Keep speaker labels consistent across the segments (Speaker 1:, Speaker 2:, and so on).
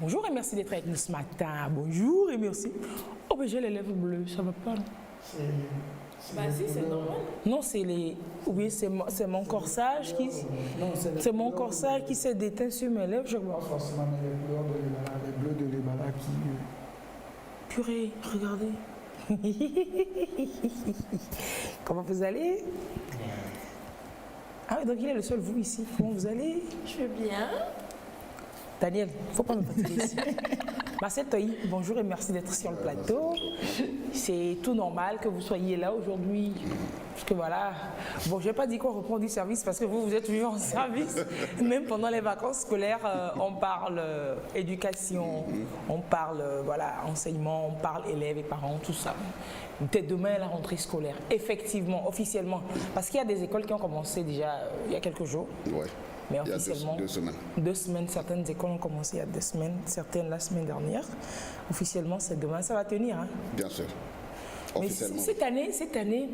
Speaker 1: Bonjour et merci d'être avec nous ce matin. Bonjour et merci. Oh, mais j'ai les lèvres bleues, ça va pas, non?
Speaker 2: Bah si, c'est normal.
Speaker 1: Non, c'est les... Oui, c'est mon corsage qui... C'est mon corsage qui s'est déteint sur mes lèvres, je vois.
Speaker 3: Pas forcément, mais les couleurs de l'Ébala, les bleus de l'Ébala qui...
Speaker 1: Purée, regardez. Comment vous allez? Ah, donc il est le seul, vous, ici. Comment vous allez?
Speaker 2: Je vais bien.
Speaker 1: Daniel, il ne faut pas me fatiguer ici. Marcel Toyi, bonjour et merci d'être sur le plateau. C'est tout normal que vous soyez là aujourd'hui. Parce que voilà, bon, je n'ai pas dit qu'on reprend du service parce que vous êtes toujours en service. Même pendant les vacances scolaires, on parle éducation, on parle voilà, enseignement, on parle élèves et parents, tout ça. Dès demain, la rentrée scolaire, effectivement, officiellement. Parce qu'il y a des écoles qui ont commencé déjà il y a quelques jours.
Speaker 4: Ouais.
Speaker 1: Mais officiellement,
Speaker 4: il y a 2 semaines.
Speaker 1: 2 semaines, certaines écoles ont commencé il y a 2 semaines, certaines la semaine dernière. Officiellement, c'est demain, ça va tenir. Hein.
Speaker 4: Bien sûr.
Speaker 1: Mais
Speaker 4: Officiellement.
Speaker 1: cette année,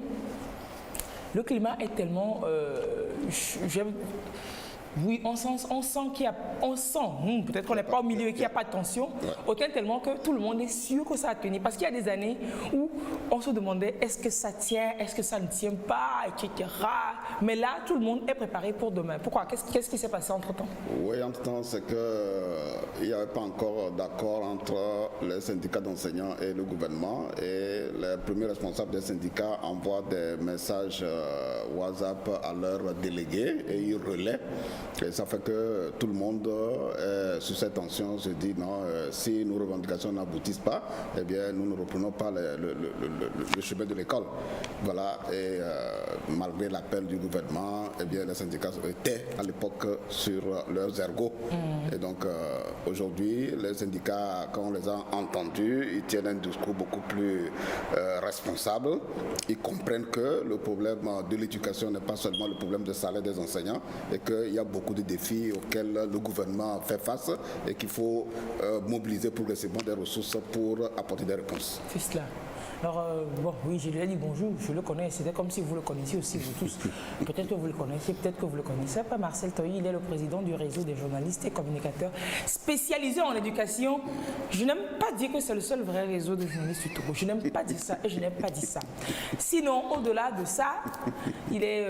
Speaker 1: le climat est tellement... oui, on sent qu'il y a... On sent, peut-être qu'on n'est pas au milieu et qu'il n'y a pas de tension, autant tellement que tout le monde est sûr que ça va tenir. Parce qu'il y a des années où on se demandait est-ce que ça tient, est-ce que ça ne tient pas, etc. Mais là, tout le monde est préparé pour demain. Pourquoi? Qu'est-ce qui s'est passé entre-temps?
Speaker 4: Oui, entre-temps, c'est qu'il n'y avait pas encore d'accord entre les syndicats d'enseignants et le gouvernement. Et les premiers responsables des syndicats envoient des messages WhatsApp à leurs délégués et ils relaient. Et ça fait que tout le monde, sous cette tension, se dit non, si nos revendications n'aboutissent pas, eh bien, nous ne reprenons pas le chemin de l'école. Voilà, et malgré l'appel du gouvernement, eh bien, les syndicats étaient à l'époque sur leurs ergots. Et donc, aujourd'hui, les syndicats, quand on les a entendus, ils tiennent un discours beaucoup plus responsable. Ils comprennent que le problème de l'éducation n'est pas seulement le problème de salaire des enseignants et qu'il y a beaucoup de défis auxquels le gouvernement fait face et qu'il faut mobiliser progressivement des ressources pour apporter des réponses.
Speaker 1: C'est cela. Alors, bon, oui, je lui ai dit bonjour, je le connais, c'était comme si vous le connaissiez aussi, vous tous. Peut-être que vous le connaissez, peut-être que vous le connaissez pas. Marcel Toyi, il est le président du réseau des journalistes et communicateurs spécialisés en éducation. Je n'aime pas dire que c'est le seul vrai réseau de journalistes du Togo. Je n'aime pas dire ça et je n'aime pas dire ça. Sinon, au-delà de ça, il est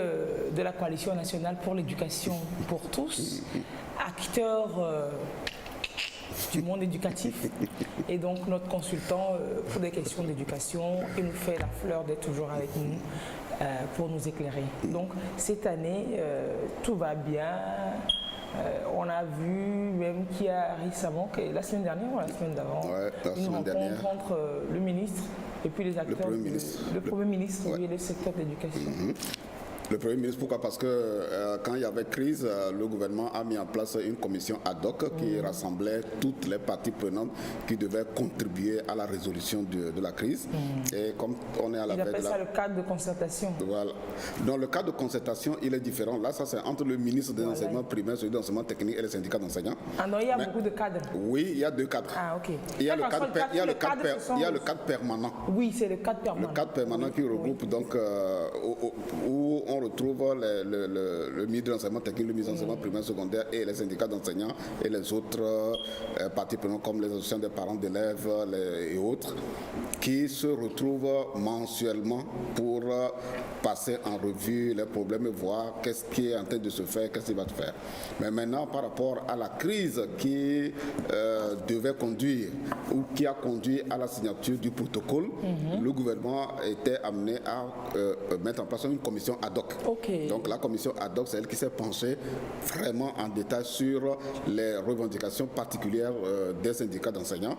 Speaker 1: de la Coalition nationale pour l'éducation pour tous, acteur... du monde éducatif et donc notre consultant pour des questions d'éducation, il nous fait la fleur d'être toujours avec nous pour nous éclairer. Donc cette année, tout va bien. On a vu même qu'il y a récemment, la semaine dernière ou la semaine d'avant, une rencontre entre le ministre et puis les acteurs, le Premier ministre oui, et le secteur de l'éducation.
Speaker 4: Le Premier ministre, pourquoi? Parce que quand il y avait crise, le gouvernement a mis en place une commission ad hoc qui rassemblait toutes les parties prenantes qui devaient contribuer à la résolution de la crise. Et comme on est à la veille de
Speaker 1: ça le cadre de concertation.
Speaker 4: Voilà. Dans le cadre de concertation, il est différent. Là, ça c'est entre le ministre des enseignements primaires, celui de l'enseignement technique et les syndicats d'enseignants.
Speaker 1: Ah non, il y a beaucoup de cadres.
Speaker 4: Oui, il y a 2 cadres.
Speaker 1: Ah, ok.
Speaker 4: Il y a le cadre permanent.
Speaker 1: Oui, c'est le cadre permanent.
Speaker 4: Le cadre permanent qui regroupe donc où on retrouve le ministre de l'enseignement technique, le ministre de l'enseignement primaire secondaire et les syndicats d'enseignants et les autres parties prenantes comme les associations des parents d'élèves et autres qui se retrouvent mensuellement pour passer en revue les problèmes et voir qu'est-ce qui est en train de se faire, qu'est-ce qui va se faire. Mais maintenant, par rapport à la crise qui devait conduire ou qui a conduit à la signature du protocole, le gouvernement était amené à mettre en place une commission ad hoc.
Speaker 1: Okay.
Speaker 4: Donc la commission ad hoc, c'est elle qui s'est penchée vraiment en détail sur les revendications particulières des syndicats d'enseignants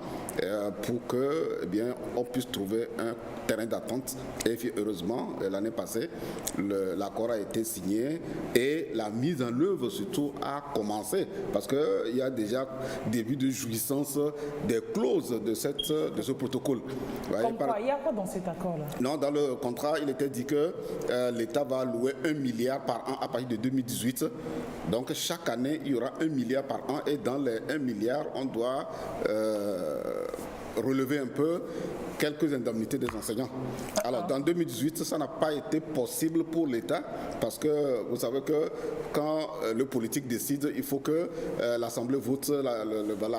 Speaker 4: pour que, eh bien, on puisse trouver un terrain d'attente. Et puis, heureusement, l'année passée, l'accord a été signé et la mise en œuvre surtout a commencé parce qu'il y a déjà début de jouissance des clauses de ce protocole.
Speaker 1: Comme quoi, il y a quoi dans cet accord-là?
Speaker 4: Non, dans le contrat, il était dit que l'État va allouer 1 milliard par an à partir de 2018. Donc chaque année, il y aura 1 milliard par an et dans les 1 milliard, on doit relever un peu quelques indemnités des enseignants. Alors, dans 2018, ça n'a pas été possible pour l'État parce que vous savez que quand le politique décide, il faut que l'Assemblée vote le budget.
Speaker 1: Voilà,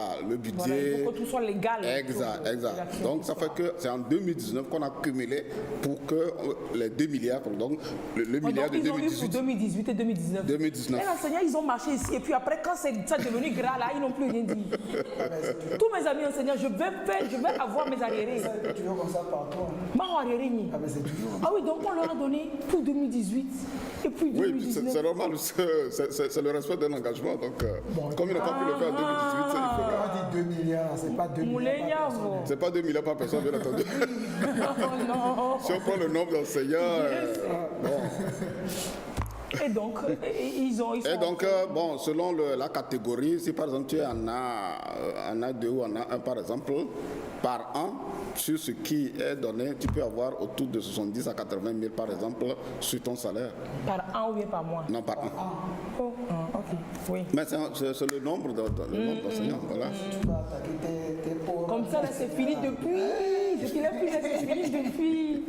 Speaker 1: il faut que tout soit légal.
Speaker 4: Exact. Donc, ça fait que c'est en 2019 qu'on a cumulé pour que les 2 milliards, donc le milliard de
Speaker 1: ils ont eu
Speaker 4: 2018.
Speaker 1: pour 2018 et 2019.
Speaker 4: 2019.
Speaker 1: Les enseignants, ils ont marché ici et puis après, quand ça est devenu gras, là, ils n'ont plus rien dit. Tous mes amis enseignants, je vais avoir mes arriérés.
Speaker 3: C'est toujours comme ça partout. Ah, mais c'est toujours.
Speaker 1: Ah oui, donc on leur a donné pour 2018 et puis 2019.
Speaker 4: Oui, c'est normal, c'est le respect d'un engagement. Donc, comme ils n'ont pas pu le faire en 2018, il faut
Speaker 3: Quand on dit 2 milliards, c'est pas 2 milliards. par personne.
Speaker 4: c'est pas 2 milliards par personne, bien entendu.
Speaker 1: Oh non.
Speaker 4: Si on prend le nombre d'enseignants,
Speaker 1: Et donc, ils ont...
Speaker 4: Et donc, bon, selon la catégorie, si par exemple tu en as 2 ou en as 1 par exemple, par an, sur ce qui est donné, tu peux avoir autour de 70 à 80 000 par exemple sur ton salaire.
Speaker 1: Par an ou bien par mois?
Speaker 4: Non, par an.
Speaker 1: Oh, ok, oui.
Speaker 4: Mais c'est le nombre d'enseignants, voilà.
Speaker 3: Tu vas attaquer tes pauvres.
Speaker 1: Comme ça, là, c'est fini depuis. Je ne l'ai plus, là, c'est fini depuis.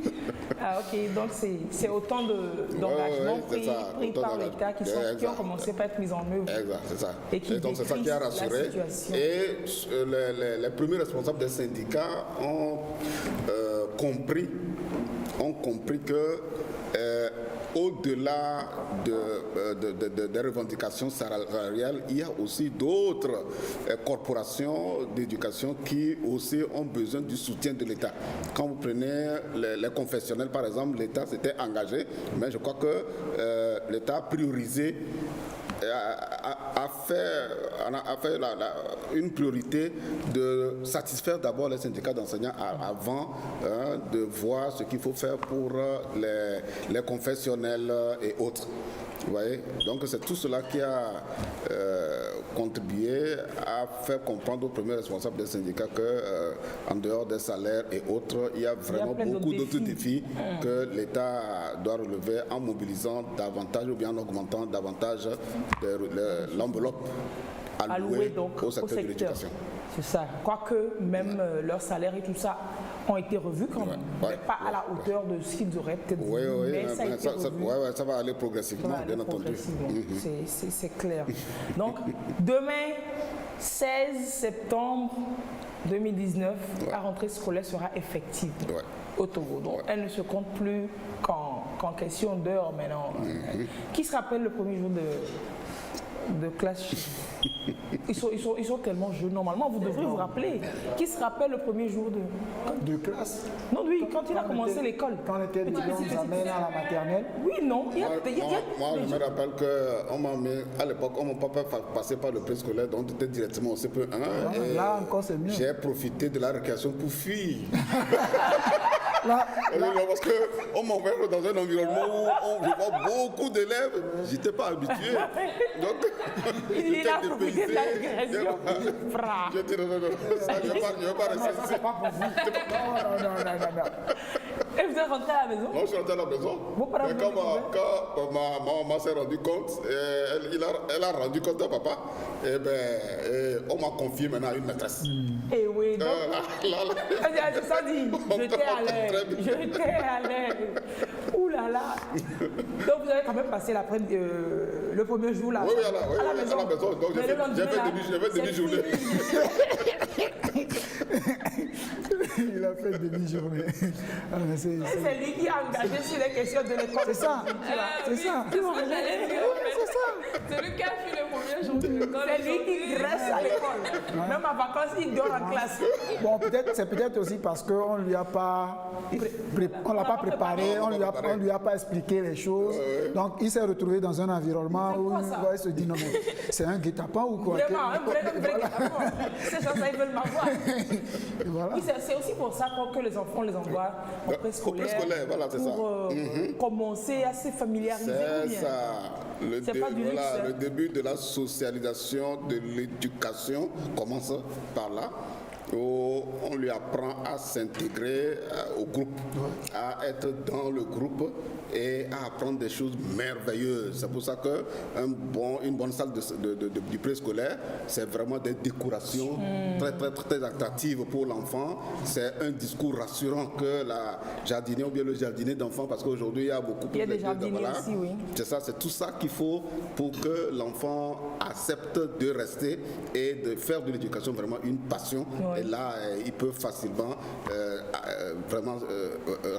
Speaker 1: Ah, ok, donc c'est autant d'engagements
Speaker 4: c'est
Speaker 1: pris,
Speaker 4: ça,
Speaker 1: pris
Speaker 4: autant
Speaker 1: par
Speaker 4: d'engagements.
Speaker 1: l'État qui ont commencé par être mis en œuvre.
Speaker 4: Exact, c'est ça.
Speaker 1: Et qui
Speaker 4: donc c'est ça qui a
Speaker 1: décrit la
Speaker 4: rassuré.
Speaker 1: situation.
Speaker 4: Et les premiers responsables des syndicats ont compris que au-delà des revendications salariales, il y a aussi d'autres corporations d'éducation qui aussi ont besoin du soutien de l'État. Quand vous prenez les confessionnels, par exemple, l'État s'était engagé, mais je crois que l'État a priorisé a fait une priorité de satisfaire d'abord les syndicats d'enseignants avant de voir ce qu'il faut faire pour les confessionnels et autres. Vous voyez? Donc c'est tout cela qui a contribué à faire comprendre aux premiers responsables des syndicats que en dehors des salaires et autres, il y a vraiment beaucoup d'autres défis que l'État doit relever en mobilisant davantage ou bien en augmentant davantage l'enveloppe allouée
Speaker 1: donc,
Speaker 4: au secteur de l'éducation.
Speaker 1: C'est ça. Quoique même leurs salaires et tout ça ont été revus quand même, mais pas à la hauteur de ce qu'ils auraient peut-être
Speaker 4: Oui,
Speaker 1: mais ça a été revu.
Speaker 4: ça va aller progressivement, bien entendu.
Speaker 1: C'est clair. Donc, demain, 16 septembre 2019, la rentrée scolaire sera effective au Togo. Donc, elle ne se compte plus qu'en question d'heures maintenant. Qui se rappelle le premier jour de classe chez vous? Ils sont tellement jeunes. Normalement, vous devrez vous rappeler. Qui se rappelle le premier jour
Speaker 3: De classe?
Speaker 1: Non, lui, quand il a commencé l'école.
Speaker 3: Quand on était bébé, on nous amène à la maternelle.
Speaker 1: Oui, non.
Speaker 4: Moi, je me rappelle qu'à l'époque, on m'a pas passé par le préscolaire, donc on était directement au CP1.
Speaker 3: Là encore, c'est mieux.
Speaker 4: J'ai profité de la récréation pour fuir.
Speaker 3: Là,
Speaker 4: Parce qu'on m'envoie dans un environnement où je vois beaucoup d'élèves, je n'étais pas habitué. Donc,
Speaker 1: il a profité de la régression.
Speaker 4: je dis non, je ne vais pas rester ici.
Speaker 3: c'est pas pour vous. Non.
Speaker 1: Et vous êtes rentré à la maison?
Speaker 4: Non, je suis rentré à la maison.
Speaker 1: Vos parents
Speaker 4: Mais
Speaker 1: vous
Speaker 4: quand ma maman s'est rendu compte, elle a rendu compte à papa, on m'a confié maintenant à une maîtresse.
Speaker 1: Eh oui, donc. C'est ça dit. J'étais à l'aise. J'étais à l'aise. Ouh là là. Donc vous avez quand même passé le premier jour là.
Speaker 4: Oui,
Speaker 1: à la maison.
Speaker 4: Donc j'ai fait demi-journée.
Speaker 3: Il a fait demi-journée.
Speaker 1: C'est lui qui a engagé sur les questions de l'école.
Speaker 3: C'est ça. C'est ça.
Speaker 2: C'est lui qui a fait le premier jour de l'école.
Speaker 1: C'est lui qui reste à l'école. Même à vacances, il dort en classe.
Speaker 3: Bon, c'est peut-être aussi parce qu'on ne lui a pas, on l'a pas préparé, on lui a pas expliqué les choses. Donc, il s'est retrouvé dans un environnement où il se dit non, mais c'est un guet-apens ou quoi?
Speaker 1: Vraiment, un vrai guet-apens. Ces gens-là, ils veulent m'avoir.
Speaker 3: Voilà.
Speaker 1: Oui, c'est aussi pour ça que les enfants, on les envoie au préscolaire.
Speaker 4: Voilà, c'est ça.
Speaker 1: Pour commencer à se familiariser.
Speaker 4: C'est ça. Le
Speaker 1: Le
Speaker 4: début de la socialisation de l'éducation commence par là. où on lui apprend à s'intégrer au groupe, à être dans le groupe et à apprendre des choses merveilleuses. C'est pour ça qu'une bonne salle du préscolaire, c'est vraiment des décorations très attractives pour l'enfant. C'est un discours rassurant que la jardinière ou bien le jardinier d'enfants, parce qu'aujourd'hui il y a beaucoup
Speaker 1: Il y a des jardiniers aussi, oui.
Speaker 4: C'est ça, c'est tout ça qu'il faut pour que l'enfant accepte de rester et de faire de l'éducation vraiment une passion.
Speaker 1: Oui.
Speaker 4: Et là, il peut facilement vraiment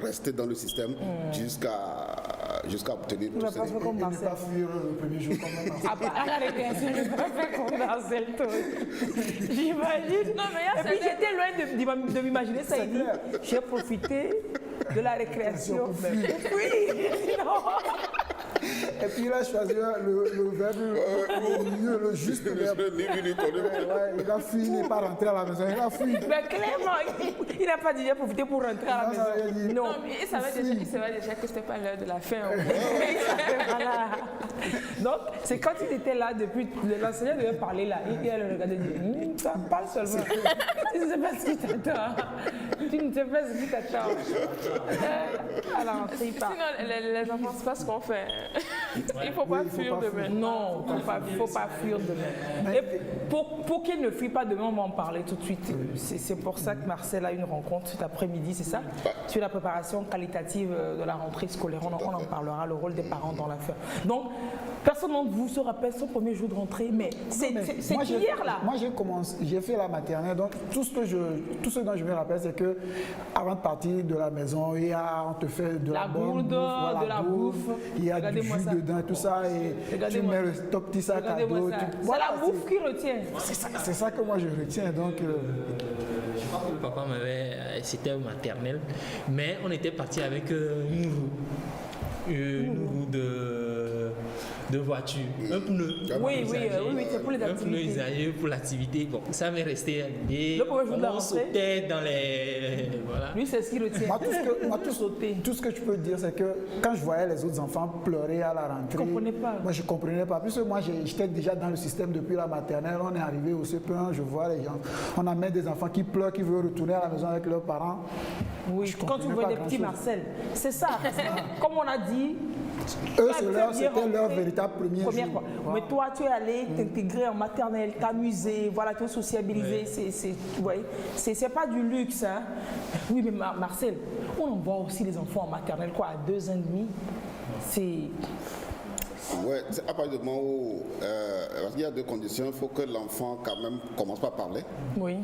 Speaker 4: rester dans le système jusqu'à obtenir tout ça.
Speaker 3: Et ne pas fuir le premier jour comme un
Speaker 1: À la récréation, je ne peux pas faire comme Marcel Toy. J'imagine.
Speaker 2: Non, mais
Speaker 1: et puis j'étais loin de m'imaginer ça. Il dit, j'ai profité de la récréation. Oui, non.
Speaker 3: Et puis il a choisi le verbe le mieux, le juste verbe. Il a fui, il n'est pas rentré à la maison, il a fui.
Speaker 1: Mais clairement, il n'a pas dit j'ai profité pour rentrer à la maison.
Speaker 2: Non, mais il savait déjà que ce n'était pas l'heure de la fin.
Speaker 1: Voilà. Donc, c'est quand il était là, depuis l'enseignant devait parler là, il le regardait et dit ça parle seulement. Tu ne sais pas ce qui t'attend. Tu ne sais pas ce qui t'attend. Alors, il parle.
Speaker 2: Sinon, les enfants, c'est pas ce qu'on fait. Il ne faut pas fuir demain.
Speaker 1: Non, il ne faut pas fuir demain. Et pour qu'il ne fuit pas demain, on va en parler tout de suite. C'est pour ça que Marcel a une rencontre cet après-midi, c'est ça? Sur la préparation qualitative de la rentrée scolaire. On en parlera, le rôle des parents dans l'affaire. Donc, personne d'entre vous se rappelle son premier jour de rentrée, mais c'est hier là.
Speaker 3: Moi, j'ai fait la maternelle, donc tout ce dont je me rappelle, c'est que avant de partir de la maison, on te fait de la
Speaker 1: gourde, de la bouffe.
Speaker 3: Il y a du jus dedans, tout ça, et tu mets ton petit sac à dos.
Speaker 1: C'est la bouffe qui retient.
Speaker 3: C'est ça que moi je retiens. Donc,
Speaker 5: je crois que le papa c'était au maternel, mais on était parti avec une roue de voiture, un pneu.
Speaker 1: Oui, c'est pour les activités.
Speaker 5: Un pneu usagé pour l'activité. Bon, ça m'est resté à l'idée.
Speaker 1: Le premier jour de la
Speaker 5: on
Speaker 1: rentrée.
Speaker 5: sautait dans les... Voilà.
Speaker 1: Lui, c'est ce qui retient.
Speaker 3: Tout ce que je peux dire, c'est que quand je voyais les autres enfants pleurer à la rentrée,
Speaker 1: je ne comprenais pas.
Speaker 3: Moi, je ne comprenais pas. Puisque moi, j'étais déjà dans le système depuis la maternelle. On est arrivé au CP1, je vois les gens. On amène des enfants qui pleurent, qui veulent retourner à la maison avec leurs parents.
Speaker 1: Oui, quand tu vois des petits Marcel, c'est ça. Comme on a dit,
Speaker 3: eux, c'était leur véritable premier jour.
Speaker 1: Mais toi, tu es allé t'intégrer en maternelle, t'amuser, voilà, te sociabiliser. C'est pas du luxe. Hein. Oui, mais Marcel, on envoie aussi les enfants en maternelle, quoi, à 2 ans et demi.
Speaker 4: Oui, c'est à partir du moment où, parce qu'il y a 2 conditions, il faut que l'enfant quand même commence par parler.
Speaker 1: Oui.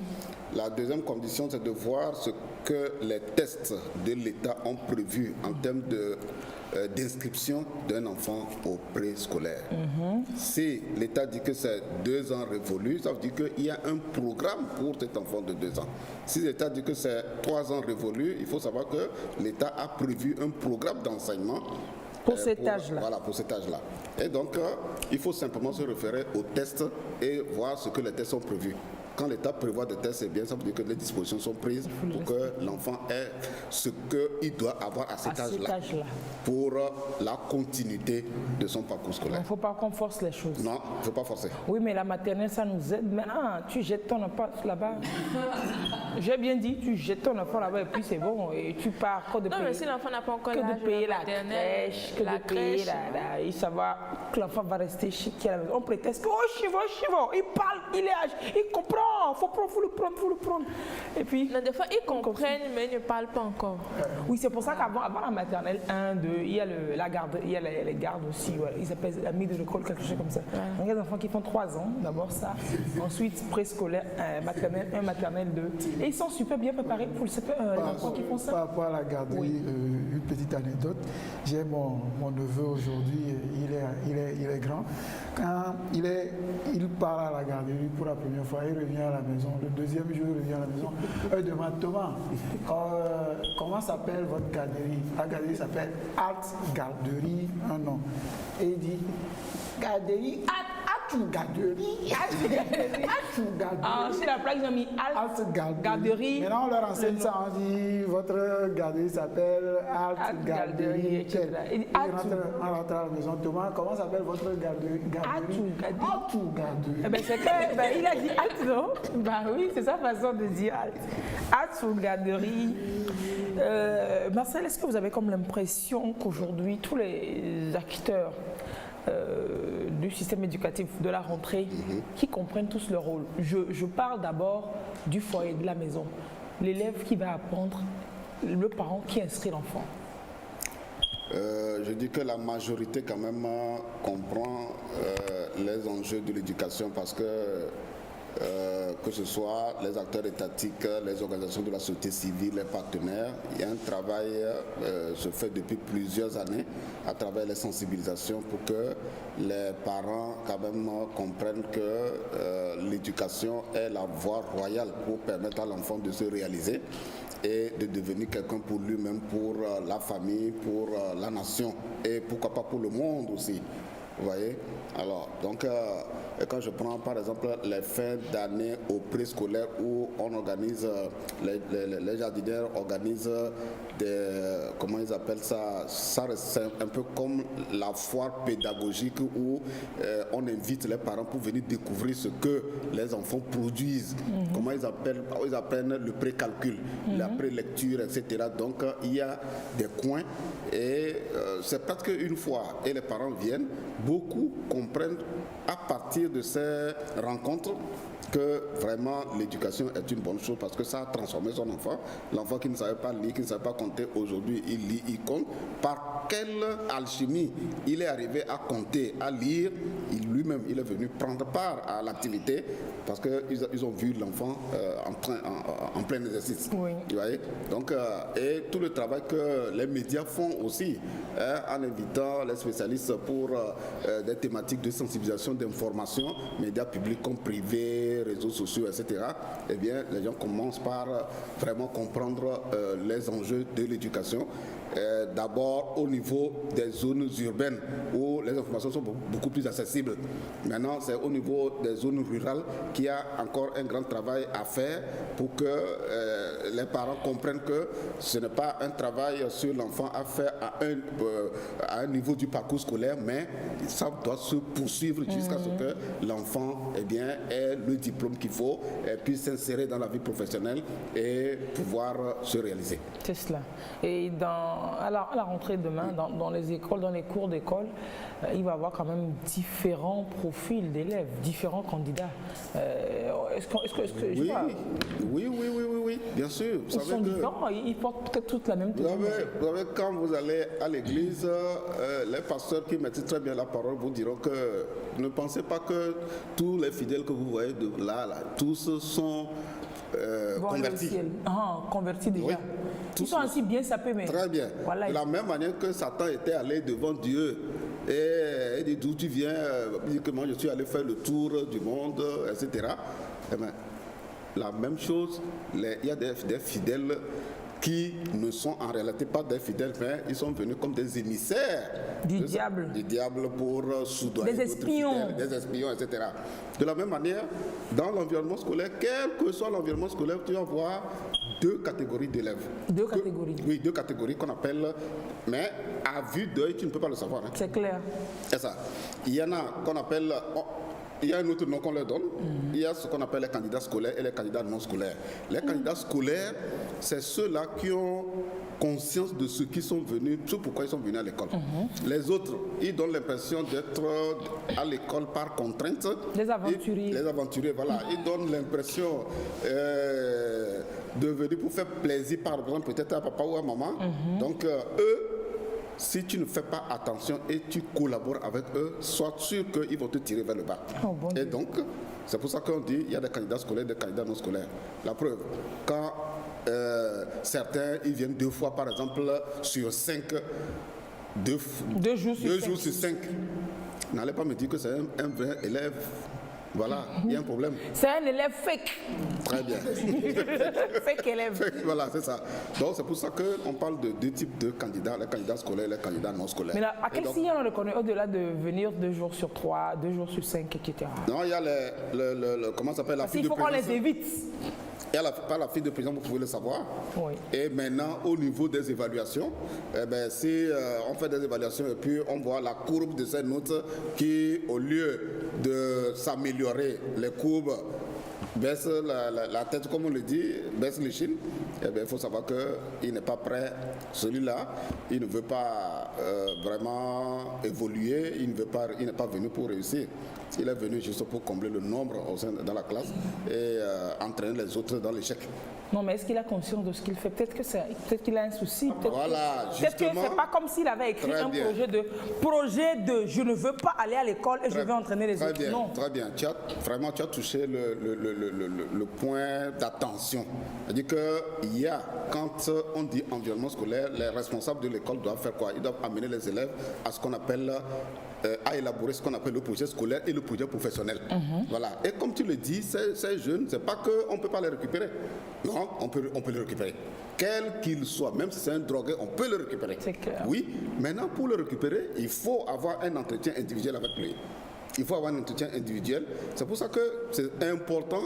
Speaker 4: La deuxième condition, c'est de voir ce que les tests de l'État ont prévu en termes d'inscription d'un enfant au préscolaire. Si l'État dit que c'est 2 ans révolus, ça veut dire qu'il y a un programme pour cet enfant de 2 ans. Si l'État dit que c'est 3 ans révolus, il faut savoir que l'État a prévu un programme d'enseignement
Speaker 1: pour cet âge-là.
Speaker 4: Voilà, pour cet âge-là. Et donc, il faut simplement se référer aux tests et voir ce que les tests ont prévus. Quand l'État prévoit des tests, c'est bien, ça veut dire que les dispositions sont prises pour que l'enfant ait ce qu'il doit avoir à cet âge-là pour la continuité de son parcours scolaire.
Speaker 1: Il ne faut pas qu'on force les choses.
Speaker 4: Non, il ne faut pas forcer.
Speaker 1: Oui, mais la maternelle, ça nous aide. Maintenant, tu jettes ton enfant là-bas. J'ai bien dit, tu jettes ton enfant là-bas et puis c'est bon. Et tu pars que de payer.
Speaker 2: Non, mais si l'enfant n'a pas encore l'âge
Speaker 1: de payer la
Speaker 2: maternelle,
Speaker 1: crèche, que de payer il savoir que l'enfant va rester chez qui à la maison. On prétexte que, chivo, il parle, il est âgé, il comprend. Faut le prendre. Et puis...
Speaker 2: Non, des fois, ils comprennent, mais ils ne parlent pas encore.
Speaker 1: Oui, c'est pour ça qu'avant la maternelle 1, 2, il y a la garde, il y a les gardes aussi. Ouais. Ils appellent amis de l'école, quelque chose comme ça. Ouais. Donc, il y a des enfants qui font 3 ans, d'abord ça. Ensuite, préscolaire, maternelle 1, maternelle 2. Et ils sont super bien préparés pour le CP1, les enfants qui font ça.
Speaker 3: Par rapport à la garderie, une petite anecdote. J'ai mon neveu aujourd'hui, il est grand. Quand il part à la garderie pour la première fois, il revient à la maison. Le deuxième jour, il revient à la maison. Il demande, Thomas, comment s'appelle votre garderie? La garderie s'appelle Art Garderie, un nom. Et il dit, garderie Art Garderie.
Speaker 1: Ah, sur la plaque, ils ont mis Alt Garderie.
Speaker 3: Maintenant, on leur enseigne ça, on dit votre garderie s'appelle Alt Garderie.
Speaker 1: etc.
Speaker 3: On rentre à la maison, Thomas, comment s'appelle votre garderie? Alt Garderie.
Speaker 1: Eh ben, c'est que, ben, il a dit Alt, non? Ben oui, c'est sa façon de dire Alt. Alt Garderie. Marcel, est-ce que vous avez comme l'impression qu'aujourd'hui, tous les acteurs du système éducatif de la rentrée qui comprennent tous leur rôle. Je parle d'abord du foyer, de la maison. L'élève qui va apprendre, le parent qui inscrit l'enfant.
Speaker 4: Je dis que la majorité quand même comprend les enjeux de l'éducation parce que ce soit les acteurs étatiques, les organisations de la société civile, les partenaires, il y a un travail se fait depuis plusieurs années à travers les sensibilisations pour que les parents quand même comprennent que l'éducation est la voie royale pour permettre à l'enfant de se réaliser et de devenir quelqu'un pour lui-même, pour la famille, pour la nation et pourquoi pas pour le monde aussi. Vous voyez? Alors, donc, quand je prends par exemple les fins d'année au préscolaire où on organise, les jardinières organisent des, comment ils appellent ça, c'est un peu comme la foire pédagogique où on invite les parents pour venir découvrir ce que les enfants produisent, comment ils apprennent le précalcul, la prélecture, etc. Donc, il y a des coins et c'est presque une fois et les parents viennent, beaucoup comprennent à partir de ces rencontres que vraiment l'éducation est une bonne chose parce que ça a transformé son enfant. L'enfant qui ne savait pas lire, qui ne savait pas compter, aujourd'hui il lit, il compte. Par quelle alchimie il est arrivé à compter, à lire, lui-même il est venu prendre part à l'activité parce qu'ils ont vu l'enfant en plein exercice.
Speaker 1: Oui.
Speaker 4: Vous voyez? Donc, et tout le travail que les médias font aussi, en invitant les spécialistes pour des thématiques de sensibilisation, d'information, médias publics comme privés, réseaux sociaux, etc. Eh bien, les gens commencent par vraiment comprendre les enjeux de l'éducation. D'abord au niveau des zones urbaines où les informations sont beaucoup plus accessibles. Maintenant, c'est au niveau des zones rurales qu'il y a encore un grand travail à faire pour que les parents comprennent que ce n'est pas un travail sur l'enfant à faire à un niveau du parcours scolaire, mais ça doit se poursuivre jusqu'à ce que l'enfant ait le diplôme qu'il faut et puisse s'insérer dans la vie professionnelle et pouvoir se réaliser.
Speaker 1: C'est cela. Et à la rentrée demain, dans les écoles, dans les cours d'école, il va y avoir quand même différents profils d'élèves, différents candidats.
Speaker 4: Oui, bien sûr.
Speaker 1: Ils sont différents, ils portent peut-être toute la même tenue.
Speaker 4: Vous savez, quand vous allez à l'église, les pasteurs qui maîtrisent très bien la parole vous diront que ne pensez pas que tous les fidèles que vous voyez de là, tous sont convertis.
Speaker 1: Convertis déjà.
Speaker 4: Oui,
Speaker 1: ils sont ainsi bien sapés, mais...
Speaker 4: Très bien.
Speaker 1: Voilà.
Speaker 4: De la même manière que Satan était allé devant Dieu et dit d'où tu viens, il dit que moi je suis allé faire le tour du monde, etc. Eh bien, la même chose, il y a des fidèles qui ne sont en réalité pas des fidèles, mais ils sont venus comme des émissaires
Speaker 1: du diable
Speaker 4: pour soudoyer
Speaker 1: des espions,
Speaker 4: etc. De la même manière, dans l'environnement scolaire, quel que soit l'environnement scolaire, tu vas voir deux catégories d'élèves.
Speaker 1: Deux catégories.
Speaker 4: Oui, deux catégories qu'on appelle, mais à vue d'œil, tu ne peux pas le savoir. Hein.
Speaker 1: C'est clair.
Speaker 4: C'est ça. Il y en a qu'on appelle... Il y a un autre nom qu'on leur donne. Il y a ce qu'on appelle les candidats scolaires et les candidats non scolaires. Les candidats scolaires, c'est ceux-là qui ont conscience de ce qu'ils sont venus, ce pourquoi ils sont venus à l'école. Les autres, ils donnent l'impression d'être à l'école par contrainte.
Speaker 1: Les aventuriers.
Speaker 4: Les aventuriers, voilà. Ils donnent l'impression de venir pour faire plaisir, par exemple, peut-être à papa ou à maman. Donc, eux, si tu ne fais pas attention et tu collabores avec eux, sois sûr qu'ils vont te tirer vers le bas. Et donc, c'est pour ça qu'on dit qu'il y a des candidats scolaires, des candidats non scolaires. La preuve, quand certains, ils viennent 2 fois, par exemple, sur 5, 2 jours sur 5, n'allez pas me dire que c'est un vrai élève Voilà, il y a un problème.
Speaker 1: C'est un élève fake.
Speaker 4: Très bien.
Speaker 1: Fake élève.
Speaker 4: Voilà, c'est ça. Donc c'est pour ça qu'on parle de deux types de candidats, les candidats scolaires et les candidats non scolaires.
Speaker 1: Mais là, à
Speaker 4: Et
Speaker 1: quel
Speaker 4: donc,
Speaker 1: signe on le connaît au-delà de venir 2 jours sur 3, 2 jours sur 5, etc.
Speaker 4: non, il y a comment ça s'appelle la
Speaker 1: Parce
Speaker 4: fille
Speaker 1: qu'il
Speaker 4: de
Speaker 1: faut qu'on les
Speaker 4: présidence.
Speaker 1: évite.
Speaker 4: Il y a pas la fille de président, vous pouvez le savoir.
Speaker 1: Oui.
Speaker 4: Et maintenant, au niveau des évaluations, eh ben, si on fait des évaluations et puis on voit la courbe de ces notes qui, au lieu de s'améliorer, les courbes baissent la tête, comme on le dit, baisse l'échine, eh bien, il faut savoir qu'il n'est pas prêt. Celui-là, il ne veut pas vraiment évoluer, il n'est pas venu pour réussir. Il est venu juste pour combler le nombre dans la classe et entraîner les autres dans l'échec.
Speaker 1: Non, mais est-ce qu'il a conscience de ce qu'il fait? Peut-être qu'il a un souci.
Speaker 4: Voilà,
Speaker 1: Peut-être que
Speaker 4: justement.
Speaker 1: c'est pas comme s'il avait écrit
Speaker 4: Très
Speaker 1: un
Speaker 4: bien.
Speaker 1: projet de je ne veux pas aller à l'école et je vais entraîner les autres.
Speaker 4: Bien,
Speaker 1: Non.
Speaker 4: très bien. Tu as touché le point d'attention. C'est-à-dire qu'il y a, quand on dit environnement scolaire, les responsables de l'école doivent faire quoi? Ils doivent amener les élèves à ce qu'on appelle à élaborer ce qu'on appelle le projet scolaire et le projet professionnel. Voilà. Et comme tu le dis, ces jeunes, c'est pas qu'on ne peut pas les récupérer. Non, on peut les récupérer. Quel qu'il soit, même si c'est un drogué, on peut le récupérer.
Speaker 1: C'est clair.
Speaker 4: Oui, maintenant pour le récupérer, il faut avoir un entretien individuel avec lui. Il faut avoir un entretien individuel. C'est pour ça que c'est important.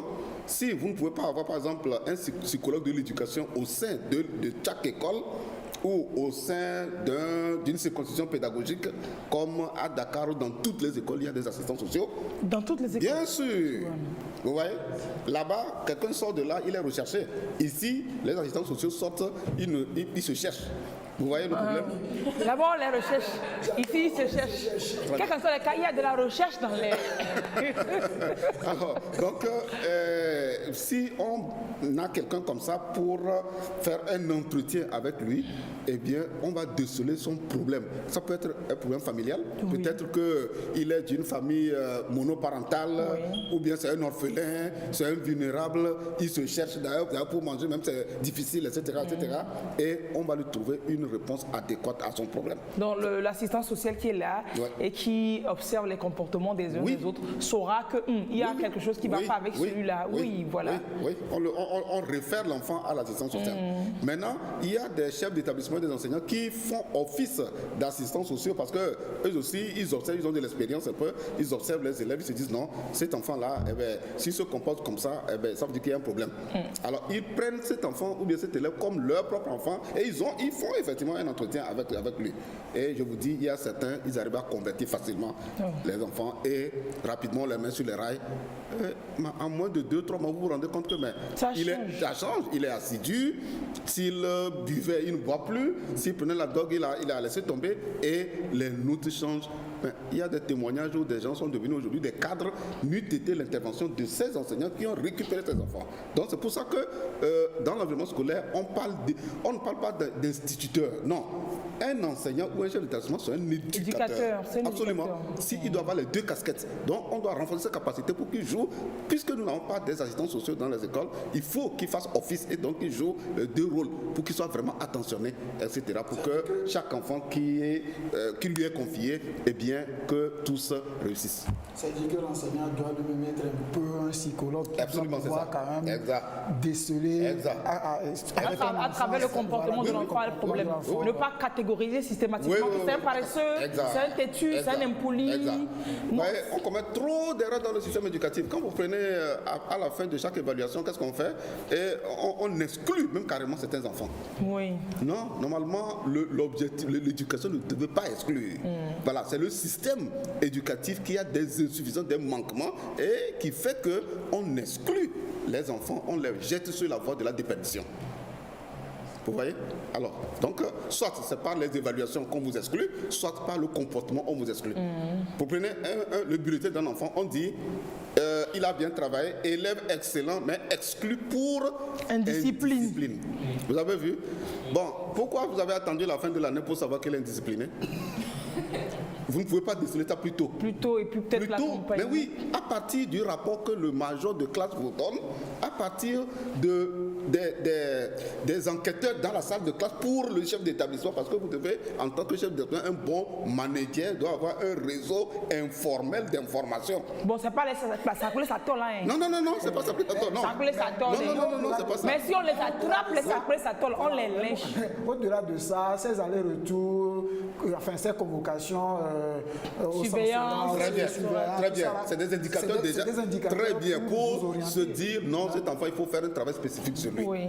Speaker 4: Si vous ne pouvez pas avoir, par exemple, un psychologue de l'éducation au sein de chaque école, ou au sein d'une circonscription pédagogique, comme à Dakar ou dans toutes les écoles, il y a des assistants sociaux.
Speaker 1: Dans toutes les écoles.
Speaker 4: Bien sûr. Vous voyez, là-bas, quelqu'un sort de là, il est recherché. Ici, les assistants sociaux sortent, ils se cherchent. Vous voyez le problème?
Speaker 1: Là-bas, on les recherche. Ici, ils se cherchent. Quel que soit le cas, il y a de la recherche dans les...
Speaker 4: Alors, donc, si on a quelqu'un comme ça pour faire un entretien avec lui, eh bien, on va déceler son problème. Ça peut être un problème familial.
Speaker 1: Oui.
Speaker 4: Peut-être qu'il est d'une famille monoparentale, ou bien c'est un orphelin, c'est un vulnérable, il se cherche d'ailleurs pour manger, même c'est difficile, etc., etc. Et on va lui trouver une réponse adéquate à son problème.
Speaker 1: Donc l'assistant social qui est là et qui observe les comportements des uns des autres saura qu'il y a quelque chose qui ne va pas avec celui-là. Oui, voilà.
Speaker 4: Oui. On réfère l'enfant à l'assistance sociale. Maintenant, il y a des chefs d'établissement, des enseignants qui font office d'assistants sociaux parce que eux aussi, ils observent, ils ont de l'expérience un peu, ils observent les élèves, ils se disent non, cet enfant-là, eh bien, s'il se comporte comme ça, eh bien, ça veut dire qu'il y a un problème. Alors, ils prennent cet enfant ou bien cet élève comme leur propre enfant et ils font effectivement un entretien avec lui. Et je vous dis, il y a certains, ils arrivent à convertir facilement les enfants et rapidement on les met sur les rails. En moins de 2-3 mois, vous vous rendez compte que ça change. Il est assidu. S'il buvait, il ne boit plus. S'il prenait la drogue, il a laissé tomber et les notes changent. Il y a des témoignages où des gens sont devenus aujourd'hui des cadres, n'eût été l'intervention de ces enseignants qui ont récupéré ces enfants. Donc c'est pour ça que dans l'environnement scolaire, on ne parle pas d'instituteur. Non. Un enseignant ou un chef d'établissement, c'est un éducateur. Absolument. Il doit avoir les deux casquettes. Donc on doit renforcer ses capacités pour qu'il joue. Puisque nous n'avons pas des assistants sociaux dans les écoles, il faut qu'il fasse office et donc il joue les deux rôles pour qu'il soit vraiment attentionné, etc. Pour que chaque enfant qui lui est confié, eh bien, que tous réussissent.
Speaker 3: C'est-à-dire que l'enseignant doit lui mettre un peu un psychologue qui
Speaker 4: Absolument,
Speaker 3: doit pouvoir quand même déceler
Speaker 1: à travers le comportement de l'enfant le problème. Ne pas catégoriser systématiquement que c'est un paresseux, c'est un têtu, c'est un impoli.
Speaker 4: On commet trop d'erreurs dans le système éducatif. Quand vous prenez à la fin de chaque évaluation, qu'est-ce qu'on fait? Et on exclut même carrément certains enfants.
Speaker 1: Oui.
Speaker 4: Non, normalement, l'objectif, l'éducation ne devait pas exclure. Voilà, c'est le système éducatif qui a des insuffisances, des manquements et qui fait qu'on exclut les enfants, on les jette sur la voie de la déperdition. Vous voyez? Alors, donc, soit c'est par les évaluations qu'on vous exclut, soit par le comportement on vous exclut. Vous prenez le bulletin d'un enfant, on dit il a bien travaillé, élève excellent, mais exclu pour indiscipline. Vous avez vu? Bon, pourquoi vous avez attendu la fin de l'année pour savoir qu'il est indiscipliné? Vous ne pouvez pas déceler ça plus tôt.
Speaker 1: Plus tôt et puis peut-être
Speaker 4: Plutôt,
Speaker 1: l'accompagner.
Speaker 4: mais oui, à partir du rapport que le major de classe vous donne, à partir des enquêteurs dans la salle de classe pour le chef d'établissement, parce que vous devez, en tant que chef d'établissement, un bon manager doit avoir un réseau informel d'information.
Speaker 1: Bon, c'est pas ça coule ça tord là. Hein.
Speaker 4: Non, c'est pas ça. Non,
Speaker 1: Ça coule ça tord.
Speaker 4: non, c'est pas ça.
Speaker 1: Mais si on les attrape, les sacrés ça tord, on les lynche.
Speaker 3: Au-delà de ça, ces allers-retours, enfin ces convocations au
Speaker 1: Surveillance.
Speaker 4: Très bien, très bien.
Speaker 3: tout ça,
Speaker 4: C'est des indicateurs
Speaker 3: c'est
Speaker 4: déjà
Speaker 3: des indicateurs
Speaker 4: très bien
Speaker 3: pour
Speaker 4: pour
Speaker 3: vous orienter.
Speaker 4: se dire non, cet enfant, il faut faire un travail spécifique sur lui.
Speaker 1: Oui.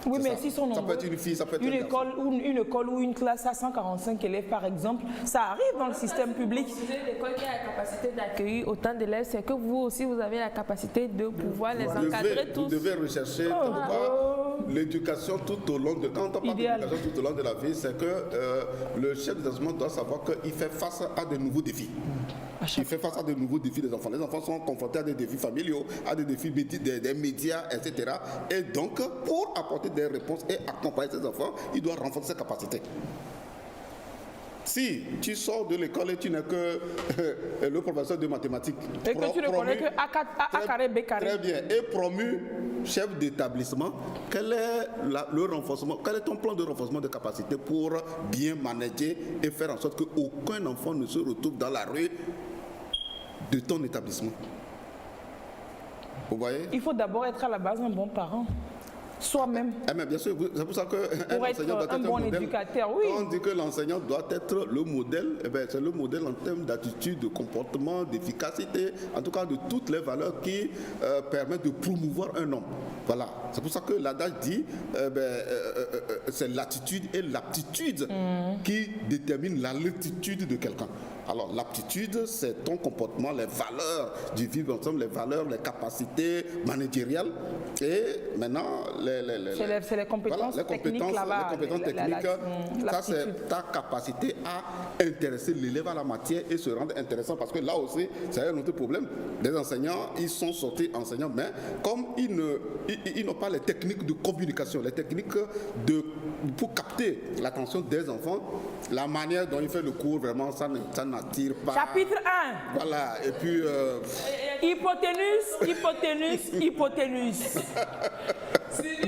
Speaker 1: Oui,
Speaker 4: C'est
Speaker 1: mais
Speaker 4: ça.
Speaker 1: s'ils sont
Speaker 4: Ça
Speaker 1: nombreux,
Speaker 4: peut être une fille, ça peut être
Speaker 1: une
Speaker 4: un garçon.
Speaker 1: école ou une classe à 145 élèves, par exemple, ça arrive dans le système public.
Speaker 2: Si l'école qui a la capacité d'accueillir autant d'élèves, c'est que vous aussi, vous avez la capacité de pouvoir les encadrer
Speaker 4: Vous
Speaker 2: tous.
Speaker 4: devez rechercher l'éducation tout au long de... Quand on parle
Speaker 1: Idéal.
Speaker 4: d'éducation tout au long de la vie, c'est que le chef d'établissement doit savoir qu'il fait face à de nouveaux défis. Il fait face à de nouveaux défis des enfants. Les enfants sont confrontés à des défis familiaux, à des défis des médias, etc. Et donc, pour apporter des réponses et accompagner ces enfants, il doit renforcer ses capacités. Si tu sors de l'école et tu n'es que le professeur de mathématiques,
Speaker 1: Et que tu ne connais que A carré, B carré.
Speaker 4: très bien, et promu chef d'établissement, quel est le renforcement, quel est ton plan de renforcement de capacité pour bien manager et faire en sorte qu'aucun enfant ne se retrouve dans la rue de ton établissement? Vous voyez?
Speaker 1: Il faut d'abord être à la base un bon parent. Soi-même.
Speaker 4: Eh bien, bien sûr, c'est pour ça qu'un
Speaker 1: Pour
Speaker 4: enseignant doit
Speaker 1: être
Speaker 4: être
Speaker 1: un bon
Speaker 4: modèle.
Speaker 1: éducateur, oui.
Speaker 4: Quand on dit que l'enseignant doit être le modèle, eh bien, c'est le modèle en termes d'attitude, de comportement, d'efficacité, en tout cas de toutes les valeurs qui permettent de promouvoir un homme. Voilà, c'est pour ça que l'adage dit c'est l'attitude et l'aptitude qui déterminent la latitude de quelqu'un. Alors l'aptitude, c'est ton comportement, les valeurs du vivre ensemble, les valeurs, les capacités managériales. Et maintenant,
Speaker 1: C'est les compétences techniques là-bas.
Speaker 4: les compétences techniques, ça c'est ta capacité à intéresser l'élève à la matière et se rendre intéressant. Parce que là aussi, c'est un autre problème. Les enseignants, ils sont sortis enseignants, mais comme ils n'ont pas les techniques de communication, les techniques pour capter l'attention des enfants, la manière dont ils font le cours, vraiment, ça n'attire pas.
Speaker 1: Chapitre 1.
Speaker 4: Voilà, et puis...
Speaker 1: Hypoténuse.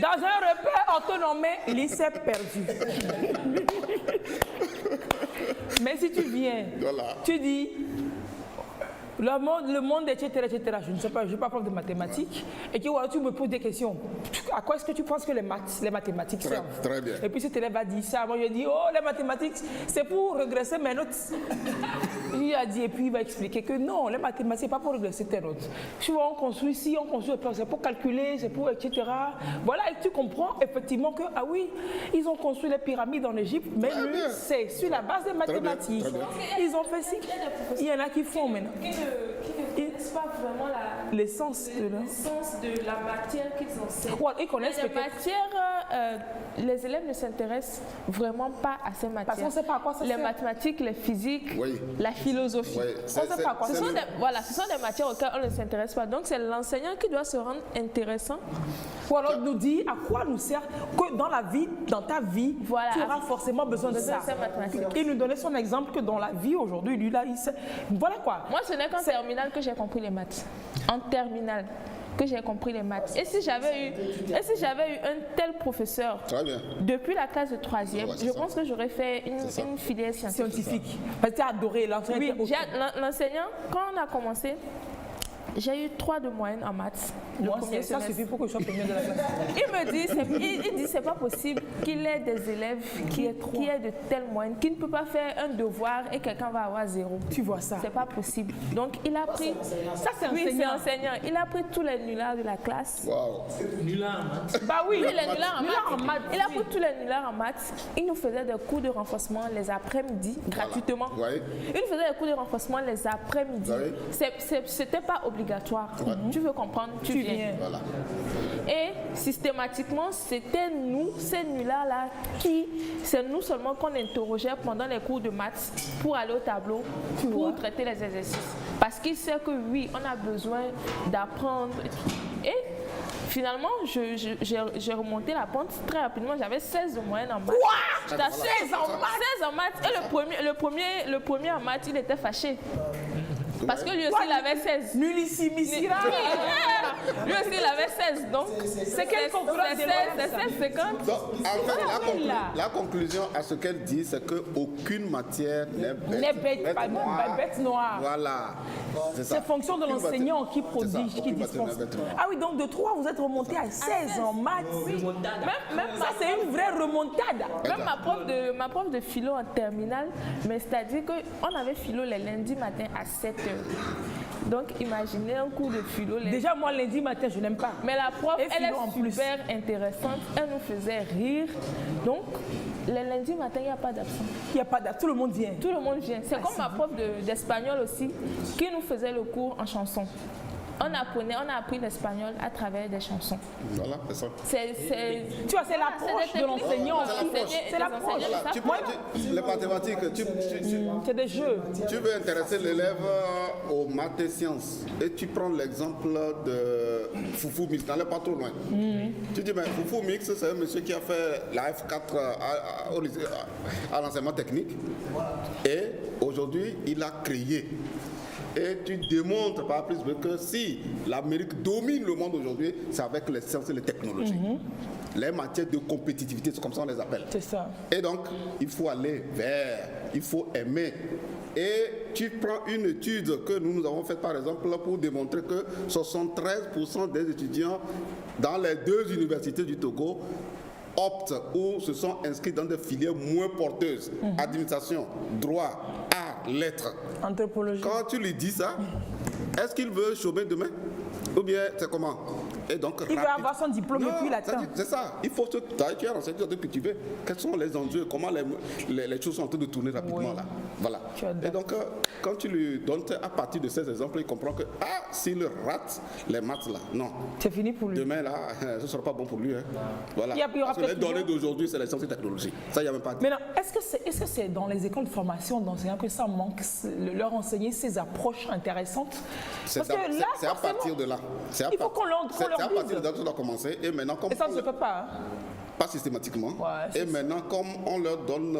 Speaker 1: Dans un repère autonomé, lycée perdu. Mais si tu viens,
Speaker 4: Voilà.
Speaker 1: tu dis le monde, etc., je ne sais pas, je ne suis pas prof de mathématiques, et que tu me poses des questions. À quoi est-ce que tu penses que les mathématiques servent?
Speaker 4: Très bien.
Speaker 1: Et puis cet élève a dit ça. Moi, je dis, oh, les mathématiques, c'est pour regresser mes notes. Il a dit, et puis il va expliquer que non, les mathématiques, c'est pas pour regresser tes notes. Tu vois, on construit ici, on construit, c'est pour calculer, c'est pour, etc. Voilà, et tu comprends effectivement que, ah oui, ils ont construit les pyramides en Égypte, mais
Speaker 4: Très
Speaker 1: lui,
Speaker 4: bien.
Speaker 1: c'est sur la base des mathématiques.
Speaker 4: très bien.
Speaker 1: Ils ont fait ci. Il y en a qui font maintenant.
Speaker 2: Qui ne connaissent pas vraiment
Speaker 1: L'essence de la...
Speaker 2: l'essence de la matière qu'ils enseignent.
Speaker 1: Ouais, ils connaissent
Speaker 2: Les
Speaker 1: peut-être.
Speaker 2: matières, les élèves ne s'intéressent vraiment pas à ces matières.
Speaker 1: Parce qu'on ne sait pas à quoi ça
Speaker 2: Les
Speaker 1: sert.
Speaker 2: mathématiques, les physiques,
Speaker 4: Oui.
Speaker 2: la philosophie.
Speaker 4: Oui,
Speaker 1: On ne sait pas à quoi
Speaker 2: Ce
Speaker 1: ça
Speaker 2: sont,
Speaker 1: sert.
Speaker 2: ce sont des matières auxquelles on ne s'intéresse pas. Donc c'est l'enseignant qui doit se rendre intéressant.
Speaker 1: Ou alors nous dire à quoi nous sert que dans la vie, dans ta vie,
Speaker 2: Voilà.
Speaker 1: tu auras forcément besoin de ça.
Speaker 2: Ces mathématiques.
Speaker 1: Il nous donnait son exemple que dans la vie aujourd'hui, lui là, il sait. Voilà quoi.
Speaker 2: Moi, ce n'est qu'en terminale que j'ai compris les maths. En terminale que j'ai compris les maths. Et si j'avais eu un tel professeur
Speaker 4: Très bien.
Speaker 2: depuis la classe de 3e,
Speaker 4: Ouais, c'est
Speaker 2: je
Speaker 4: ça.
Speaker 2: pense que j'aurais fait
Speaker 4: ça.
Speaker 2: une filière scientifique.
Speaker 1: Scientifique. Parce que tu as adoré l'enseignant.
Speaker 2: Oui,
Speaker 1: était OK.
Speaker 2: l'enseignant, quand on a commencé, j'ai eu 3 de moyenne en maths. Le
Speaker 1: Moi,
Speaker 2: premier
Speaker 1: ça
Speaker 2: semestre.
Speaker 1: suffit pour que je sois première de la classe.
Speaker 2: Il me dit, il dit c'est pas possible qu'il ait des élèves qui aient de telles moyennes, qui ne peut pas faire un devoir et quelqu'un va avoir 0.
Speaker 1: Tu vois ça.
Speaker 2: C'est pas possible. Donc il a pris.
Speaker 1: Ça, c'est
Speaker 2: Oui, c'est
Speaker 1: enseignant.
Speaker 2: enseignant. Il a pris tous les nullards de la classe.
Speaker 4: Waouh.
Speaker 5: Nul en maths.
Speaker 1: Bah oui,
Speaker 2: Oui, les nullards en
Speaker 1: Nullards
Speaker 2: maths.
Speaker 1: en maths.
Speaker 2: Il a pris tous les nullards en maths. Il nous faisait des cours de renforcement les après-midi, gratuitement.
Speaker 4: Oui.
Speaker 2: Il nous faisait des cours de renforcement les après-midi.
Speaker 4: Oui.
Speaker 2: C'était pas obligatoire. Tu veux comprendre, tu viens.
Speaker 4: Voilà.
Speaker 2: Et systématiquement, c'était nous, ces nullards-là, c'est nous seulement qu'on interrogeait pendant les cours de maths pour aller au tableau, pour traiter les exercices. Parce qu'il sait que oui, on a besoin d'apprendre. Et finalement, j'ai remonté la pente très rapidement. J'avais 16 de moyenne en maths. T'as 16 en maths. 16 en maths. Et le premier en maths, il était fâché. Parce que lui aussi, il avait 16.
Speaker 1: Nullissimissira.
Speaker 2: Lui aussi, il avait 16. Donc,
Speaker 1: C'est quelle conclusion?
Speaker 2: c'est 16,50.
Speaker 4: Donc, en fait, la conclusion à ce qu'elle dit, c'est qu'aucune matière n'est
Speaker 1: bête noire.
Speaker 4: Voilà.
Speaker 1: C'est fonction de l'enseignant qui prodige, qui dispense. Ah oui, donc de 3, vous êtes remonté à 16 en maths. Ça, c'est une vraie remontada.
Speaker 2: Même ma prof de philo en terminale, mais c'est-à-dire qu'on avait philo les lundis matin à 7 h. Donc, imaginez un cours de philo.
Speaker 1: Déjà, moi, lundi matin, je n'aime pas.
Speaker 2: Mais la prof, elle
Speaker 1: philo en
Speaker 2: est
Speaker 1: plus.
Speaker 2: super intéressante. Elle nous faisait rire. Donc, les lundis matin, il n'y a pas d'absent.
Speaker 1: Il n'y a pas tout le monde vient.
Speaker 2: Tout le monde vient. C'est comme ma prof d'espagnol aussi, qui nous faisait le cours en chanson. On a appris l'espagnol à travers des chansons.
Speaker 4: Voilà, c'est ça.
Speaker 1: Tu vois, c'est l'approche de l'enseignant.
Speaker 2: C'est l'approche.
Speaker 4: Les mathématiques,
Speaker 1: c'est des jeux.
Speaker 4: Tu veux intéresser l'élève aux maths et sciences et tu prends l'exemple de Foufou Mix, n'allez pas trop loin. Tu dis, mais Foufou Mix, c'est un monsieur qui a fait la F4 à l'enseignement technique et aujourd'hui, il a créé. Et tu démontres par plus que si l'Amérique domine le monde aujourd'hui, c'est avec les sciences et les technologies. Les matières de compétitivité, c'est comme ça on les appelle.
Speaker 1: C'est ça.
Speaker 4: Et donc, il faut aller vers, il faut aimer. Et tu prends une étude que nous avons faite par exemple pour démontrer que 73% des étudiants dans les 2 universités du Togo optent ou se sont inscrits dans des filières moins porteuses. Administration, droit, art, lettres.
Speaker 1: Anthropologie.
Speaker 4: Quand tu lui dis ça, est-ce qu'il veut chômer demain? Ou bien c'est comment? Et donc,
Speaker 1: il veut avoir son diplôme et puis il attend.
Speaker 4: C'est ça. Il faut tu as renseigné de cultiver. Quels sont les enjeux? Comment les choses sont en train de tourner rapidement là? Voilà. Et donc, quand tu lui donnes à partir de ces exemples, il comprend que s'il rate les maths là, non.
Speaker 1: C'est fini pour lui.
Speaker 4: Demain là, ce ne sera pas bon pour lui. Hein. Voilà.
Speaker 1: Parce
Speaker 4: que les données d'aujourd'hui, c'est les sciences et technologies. Ça, il n'y a même pas.
Speaker 1: Maintenant, est-ce que c'est dans les écoles de formation d'enseignants que ça manque, leur enseigner ces approches intéressantes?
Speaker 4: C'est à partir de là.
Speaker 1: Il faut qu'on leur
Speaker 4: dise. C'est à partir de là que ça doit commencer. Et maintenant, comme
Speaker 1: et ça ne se peut pas.
Speaker 4: Pas systématiquement. Et maintenant, comme on leur donne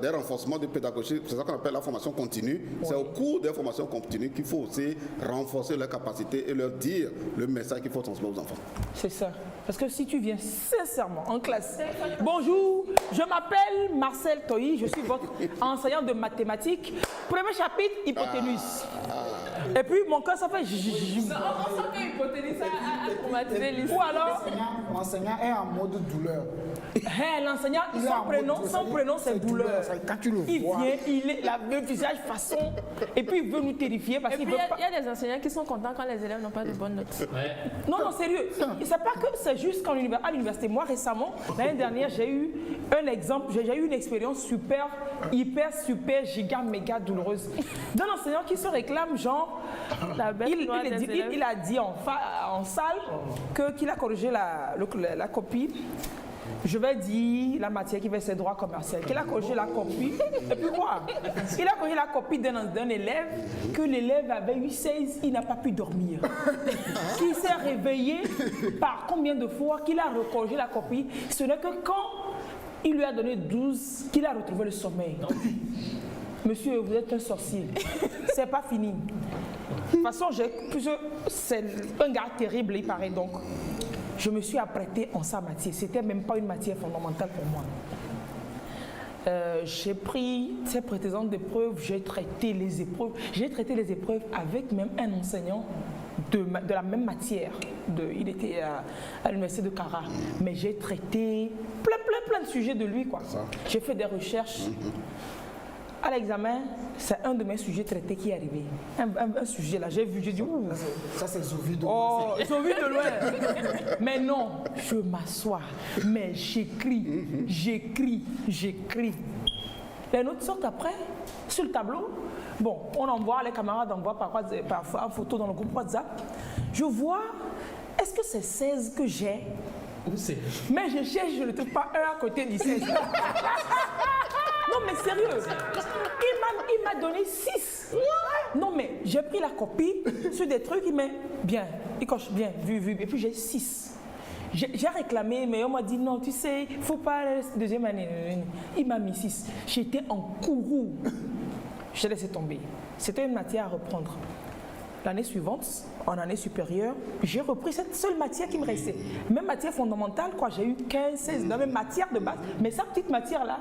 Speaker 4: des renforcements de pédagogie, c'est ça qu'on appelle la formation continue. C'est au cours des formations continues qu'il faut aussi renforcer leurs capacités et leur dire le message qu'il faut transmettre aux enfants.
Speaker 1: C'est ça. Parce que si tu viens sincèrement en classe, bonjour, je m'appelle Marcel Toyi, je suis votre enseignant de mathématiques. Premier chapitre, hypoténuse. Et puis mon cœur, ça fait...
Speaker 2: On sent que hypoténuse a traumatisé l'histoire.
Speaker 3: Ou alors, l'enseignant est en mode douleur.
Speaker 1: L'enseignant, son prénom, c'est douleur.
Speaker 3: Quand tu le vois.
Speaker 1: Il vient, il a le visage façon, et puis il veut nous terrifier parce qu'il veut pas.
Speaker 2: Il y a des enseignants qui sont contents quand les élèves n'ont pas de bonnes notes.
Speaker 1: Non, sérieux. Et c'est pas que c'est juste qu'à l'université. Moi, récemment, l'année dernière, j'ai eu un exemple, j'ai eu une expérience super, giga, méga douloureuse d'un enseignant qui se réclame, genre, il a dit en salle qu'il a corrigé la copie. Je vais dire la matière qui fait ses droits commerciaux, qu'il a corrigé la copie. Et puis quoi? Il a corrigé la copie d'un élève, que l'élève avait eu 16, il n'a pas pu dormir. Qui s'est réveillé par combien de fois qu'il a recorrigé la copie. Ce n'est que quand il lui a donné 12 qu'il a retrouvé le sommeil. Monsieur, vous êtes un sorcier. C'est pas fini. De toute façon, c'est un gars terrible, il paraît donc. Je me suis apprêtée en sa matière. C'était même pas une matière fondamentale pour moi. J'ai pris ces précédentes épreuves, j'ai traité les épreuves avec même un enseignant de la même matière. Il était à l'université de Cara. Mais j'ai traité plein de sujets de lui, quoi. J'ai fait des recherches. À l'examen, c'est un de mes sujets traités qui est arrivé. Un sujet là, j'ai dit ouh.
Speaker 3: Ça c'est Zovi de loin.
Speaker 1: Oh, Zovi de loin. Mais non, je m'assois, mais j'écris. Les notes sortent après, sur le tableau. Bon, les camarades envoient parfois en photo dans le groupe WhatsApp. Je vois, est-ce que c'est 16 que j'ai? Mais je cherche, je ne trouve pas un à côté du 16. Non mais sérieux, il m'a donné 6. Non mais j'ai pris la copie sur des trucs, il met bien, il coche bien, vu, et puis j'ai 6. J'ai réclamé, mais on m'a dit non, tu sais, il ne faut pas aller deuxième année. Il m'a mis 6. J'étais en courroux. J'ai laissé tomber. C'était une matière à reprendre. L'année suivante, en année supérieure, j'ai repris cette seule matière qui me restait. Même matière fondamentale, quoi. J'ai eu 15, 16 dans même matière de base. Mais cette petite matière-là,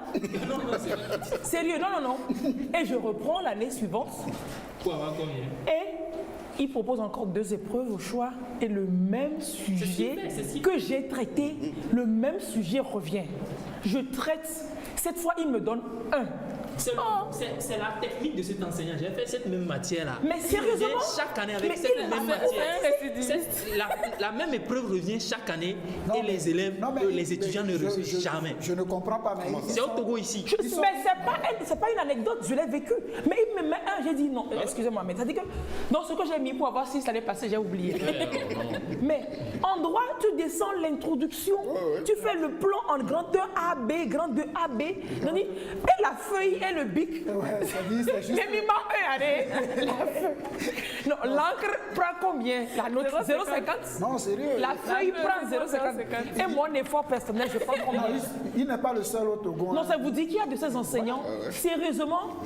Speaker 1: sérieux, non. Et je reprends l'année suivante.
Speaker 5: Pour avoir combien?
Speaker 1: Et il propose encore 2 épreuves au choix. Et le même sujet que j'ai traité, le même sujet revient. Je traite. Cette fois, il me donne 1.
Speaker 5: C'est la technique de cet enseignant. J'ai fait cette même matière-là.
Speaker 1: Mais sérieusement?
Speaker 5: Chaque année avec cette même matière. La même épreuve revient chaque année et les élèves, les étudiants ne réussissent jamais.
Speaker 3: Je ne comprends pas.
Speaker 5: C'est au Togo ici.
Speaker 1: Mais c'est pas une anecdote, je l'ai vécu. Mais il me met 1, j'ai dit non, excusez-moi, mais ça dit que dans ce que j'ai mis pour avoir 6 l'année passée, j'ai oublié. Mais en droit, tu descends l'introduction, tu fais le plan en grand 2AB, grand 2AB, et la feuille et le bic. Mais il m'a allez. Non, l'encre prend combien? La note 0,50?
Speaker 3: Non, sérieux.
Speaker 1: La feuille prend 0,50. Et mon effort personnel, je prends combien?
Speaker 3: Il n'est pas le seul au Togo.
Speaker 1: Non, ça vous dit qu'il y a de ces enseignants, sérieusement,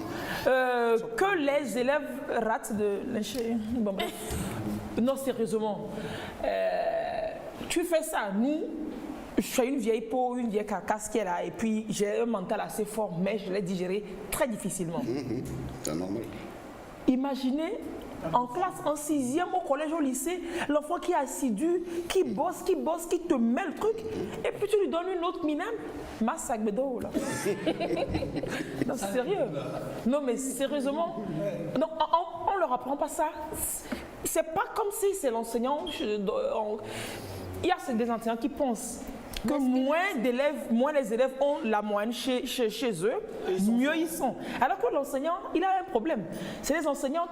Speaker 1: que les élèves ratent de lyncher. Bon, bref. Non, sérieusement. Tu fais ça, nous. Je suis une vieille peau, une vieille carcasse qui est là, et puis j'ai un mental assez fort, mais je l'ai digéré très difficilement.
Speaker 4: C'est normal.
Speaker 1: Imaginez, en classe, en 6e, au collège, au lycée, l'enfant qui est assidu, qui bosse, qui te met le truc, et puis tu lui donnes une autre minable. Massacre de dos, là. Non, c'est sérieux. Non, mais sérieusement, non, on ne leur apprend pas ça. C'est pas comme si c'est l'enseignant. Il y a des enseignants qui pensent que moins les élèves ont la moyenne chez eux, mieux ils sont. Alors que l'enseignant, il a un problème. C'est les enseignants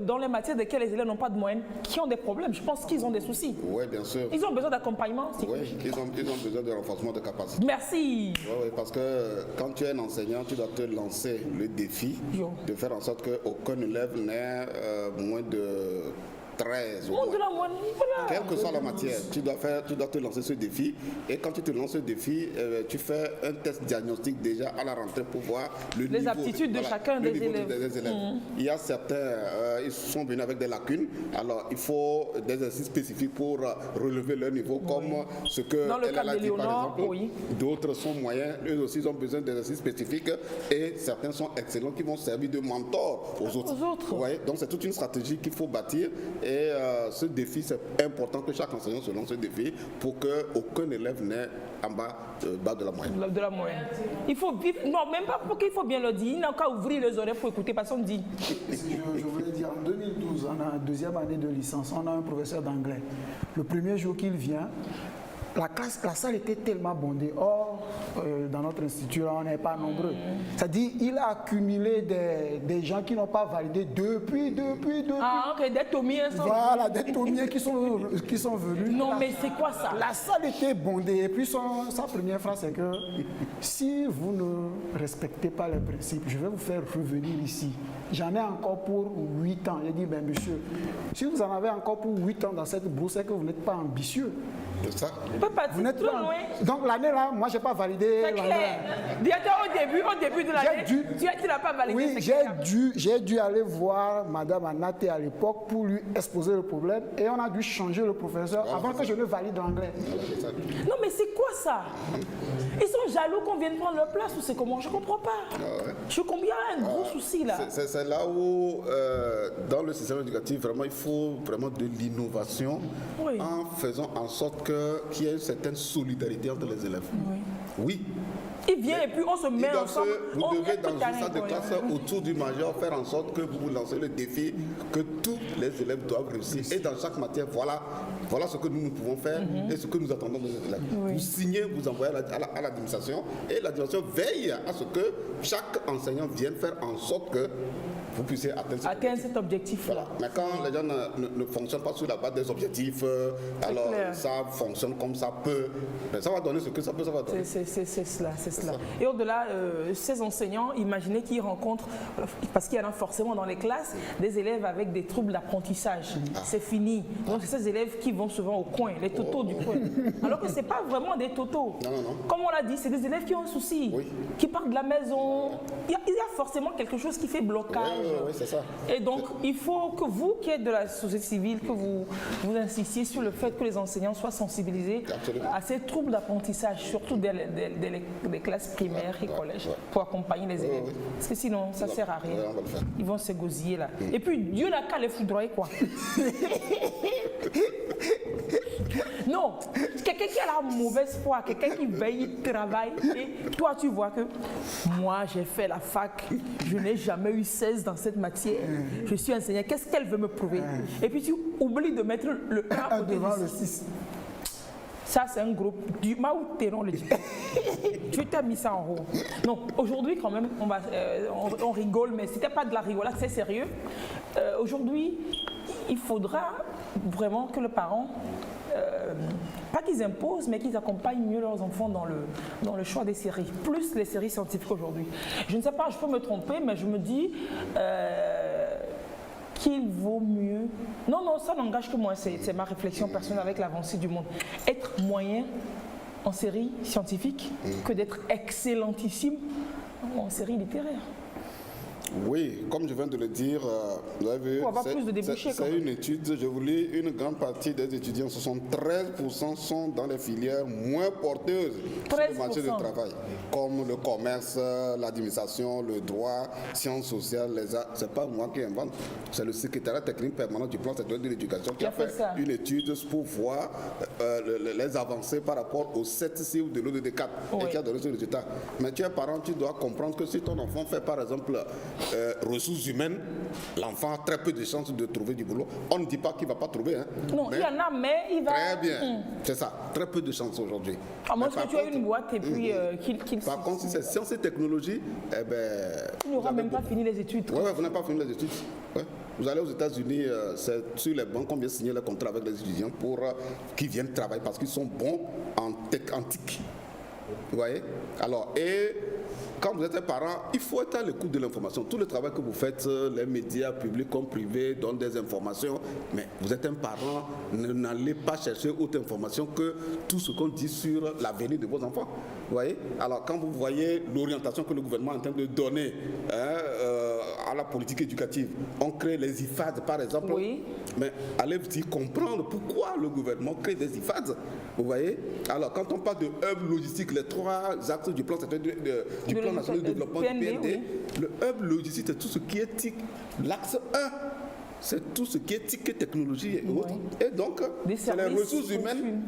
Speaker 1: dans les matières desquelles les élèves n'ont pas de moyenne qui ont des problèmes. Je pense qu'ils ont des soucis.
Speaker 4: Oui, bien sûr.
Speaker 1: Ils ont besoin d'accompagnement.
Speaker 4: Oui, ils ont besoin de renforcement de capacité.
Speaker 1: Merci.
Speaker 4: Oui, parce que quand tu es un enseignant, tu dois te lancer le défi de faire en sorte qu'aucun élève n'ait moins de 13 au moins. Quelle que soit la matière, tu dois te lancer ce défi. Et quand tu te lances ce défi, tu fais un test diagnostic déjà à la rentrée pour voir le niveau,
Speaker 1: aptitudes de chacun des élèves.
Speaker 4: Il y a certains, ils sont venus avec des lacunes. Alors, il faut des exercices spécifiques pour relever leur niveau, comme ce que
Speaker 1: dans le cas de Léonore,
Speaker 4: par exemple. D'autres sont moyens, eux aussi ils ont besoin d'exercices spécifiques. Et certains sont excellents qui vont servir de mentor aux autres. Ouais, donc c'est toute une stratégie qu'il faut bâtir. Et ce défi, c'est important que chaque enseignant se lance ce défi pour qu'aucun élève n'ait en bas de la moyenne.
Speaker 1: De la moyenne. Il faut vivre, non, même pas pour qu'il faut bien le dire. Il n'a qu'à ouvrir les oreilles pour écouter, parce qu'on dit.
Speaker 3: Je voulais dire, en 2012, on a la 2e année de licence, on a un professeur d'anglais. Le premier jour qu'il vient, la salle était tellement bondée. Or, dans notre institut, on n'est pas nombreux. C'est-à-dire il a accumulé des gens qui n'ont pas validé depuis.
Speaker 1: Ah, ok, des tomiers.
Speaker 3: Voilà, des tomiers qui sont venus.
Speaker 1: Non, mais c'est quoi ça?
Speaker 3: La salle était bondée. Et puis sa première phrase, c'est que si vous ne respectez pas les principes, je vais vous faire revenir ici. J'en ai encore pour 8 ans. J'ai dit, ben monsieur, si vous en avez encore pour 8 ans dans cette brousse, c'est que vous n'êtes pas ambitieux.
Speaker 4: C'est ça.
Speaker 3: Vous n'êtes pas loin. Donc l'année là, moi j'ai pas validé.
Speaker 1: C'est clair. Au début de l'année, tu n'as pas validé.
Speaker 3: Oui, j'ai dû aller voir Madame Anaté à l'époque pour lui exposer le problème et on a dû changer le professeur avant que je ne valide l'anglais.
Speaker 1: Non mais c'est quoi ça? Ils sont jaloux qu'on vienne prendre leur place ou c'est comment? Je comprends pas. Je comprends, il y a un gros souci là.
Speaker 4: C'est là où dans le système éducatif vraiment il faut vraiment de l'innovation en faisant en sorte qu'il y ait une certaine solidarité entre les élèves. Oui.
Speaker 1: Il vient et puis on se met ensemble.
Speaker 4: Vous devez dans une salle de classe autour du major faire en sorte que vous lancez le défi que tous les élèves doivent réussir. Et dans chaque matière, voilà ce que nous pouvons faire et ce que nous attendons de nos élèves. Vous signez, vous envoyez à l'administration et l'administration veille à ce que chaque enseignant vienne faire en sorte que vous puissiez atteindre
Speaker 1: cet objectif-là.
Speaker 4: Voilà. Mais quand les gens ne fonctionnent pas sur la base des objectifs, alors ça fonctionne comme ça peut. Mais ça va donner ce que ça peut, ça va donner.
Speaker 1: C'est cela. Et au-delà, ces enseignants, imaginez qu'ils rencontrent, parce qu'il y en a forcément dans les classes, des élèves avec des troubles d'apprentissage. C'est fini. Donc c'est ces élèves qui vont souvent au coin, les totos du coin. Alors que ce n'est pas vraiment des totos. Comme on l'a dit, c'est des élèves qui ont un souci, qui partent de la maison. Il y a forcément quelque chose qui fait blocage.
Speaker 4: Oui, c'est ça.
Speaker 1: Et donc il faut que vous qui êtes de la société civile, que vous insistiez sur le fait que les enseignants soient sensibilisés à ces troubles d'apprentissage, surtout dès les classes primaires et collèges, pour accompagner les élèves. Parce que sinon, ça ne sert à rien. Ils vont se gosiller là. Et puis, Dieu n'a qu'à les foudroyer, quoi. Non, quelqu'un qui a la mauvaise foi, quelqu'un qui veille, travaille, et toi, tu vois que moi, j'ai fait la fac, je n'ai jamais eu 16 dans cette matière, je suis enseignant, qu'est-ce qu'elle veut me prouver? Et puis, tu oublies de mettre le 1
Speaker 3: devant le 6.
Speaker 1: Ça, c'est un groupe du Mao Téron, le dit. Tu t'as mis ça en haut. Non, aujourd'hui, quand même, on rigole, mais c'était pas de la rigolade, c'est sérieux. Aujourd'hui, il faudra vraiment que les parents, pas qu'ils imposent, mais qu'ils accompagnent mieux leurs enfants dans le choix des séries, plus les séries scientifiques aujourd'hui. Je ne sais pas, je peux me tromper, mais je me dis qu'il vaut mieux... Non, ça n'engage que moi, c'est ma réflexion personnelle avec l'avancée du monde. Être moyen en série scientifique que d'être excellentissime en série littéraire.
Speaker 4: Oui, comme je viens de le dire, vous avez vu, c'est une étude, je vous lis, une grande partie des étudiants, 73% sont dans les filières moins porteuses sur le marché du travail, comme le commerce, l'administration, le droit, sciences sociales, les arts. C'est pas moi qui invente, c'est le secrétariat technique permanent du plan sectoriel de l'éducation qui a fait une étude pour voir les avancées par rapport aux 7 cibles de l'ODD4 et qui a donné ce résultat. Mais tu es parent, tu dois comprendre que si ton enfant fait par exemple ressources humaines, l'enfant a très peu de chances de trouver du boulot. On ne dit pas qu'il ne va pas trouver.
Speaker 1: Non, il y en a, mais il va...
Speaker 4: Très bien, c'est ça, très peu de chances aujourd'hui.
Speaker 1: À moins que tu aies une boîte et puis qu'il...
Speaker 4: Par contre, si c'est sciences et technologies, eh ben...
Speaker 1: Tu n'auras même pas fini les études.
Speaker 4: Oui, vous n'avez pas fini les études. Ouais. Vous allez aux États-Unis, c'est sur les banques qu'on vient signer le contrat avec les étudiants pour qu'ils viennent travailler parce qu'ils sont bons en TIC. Vous voyez? Alors, et... Quand vous êtes un parent, il faut être à l'écoute de l'information. Tout le travail que vous faites, les médias publics comme privés donnent des informations, mais vous êtes un parent, n'allez pas chercher autre information que tout ce qu'on dit sur l'avenir de vos enfants. Vous voyez? Alors quand vous voyez l'orientation que le gouvernement est en train de donner à la politique éducative, on crée les IFAD par exemple, mais allez aussi comprendre pourquoi le gouvernement crée des IFAD. Vous voyez? Alors quand on parle de hub logistique, les 3 axes du plan national de développement du PND, le hub logistique, c'est tout ce qui est TIC. L'axe 1, c'est tout ce qui est TIC et technologie et autres. Et donc, c'est les ressources humaines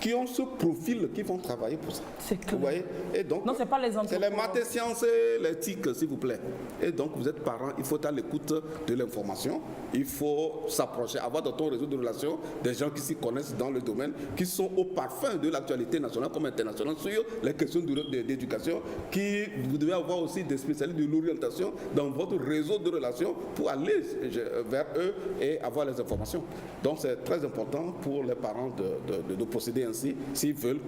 Speaker 4: qui ont ce profil, qui vont travailler pour ça.
Speaker 1: C'est clair.
Speaker 4: Vous voyez? Et donc,
Speaker 1: non, c'est pas les
Speaker 4: c'est les maths et sciences et les TIC, s'il vous plaît. Et donc, vous êtes parents, il faut être à l'écoute de l'information. Il faut s'approcher, avoir dans ton réseau de relations des gens qui s'y connaissent dans le domaine, qui sont au parfum de l'actualité nationale comme internationale sur les questions d'éducation, vous devez avoir aussi des spécialistes de l'orientation dans votre réseau de relations pour aller vers eux et avoir les informations. Donc, c'est très important pour les parents de procéder ainsi s'ils veulent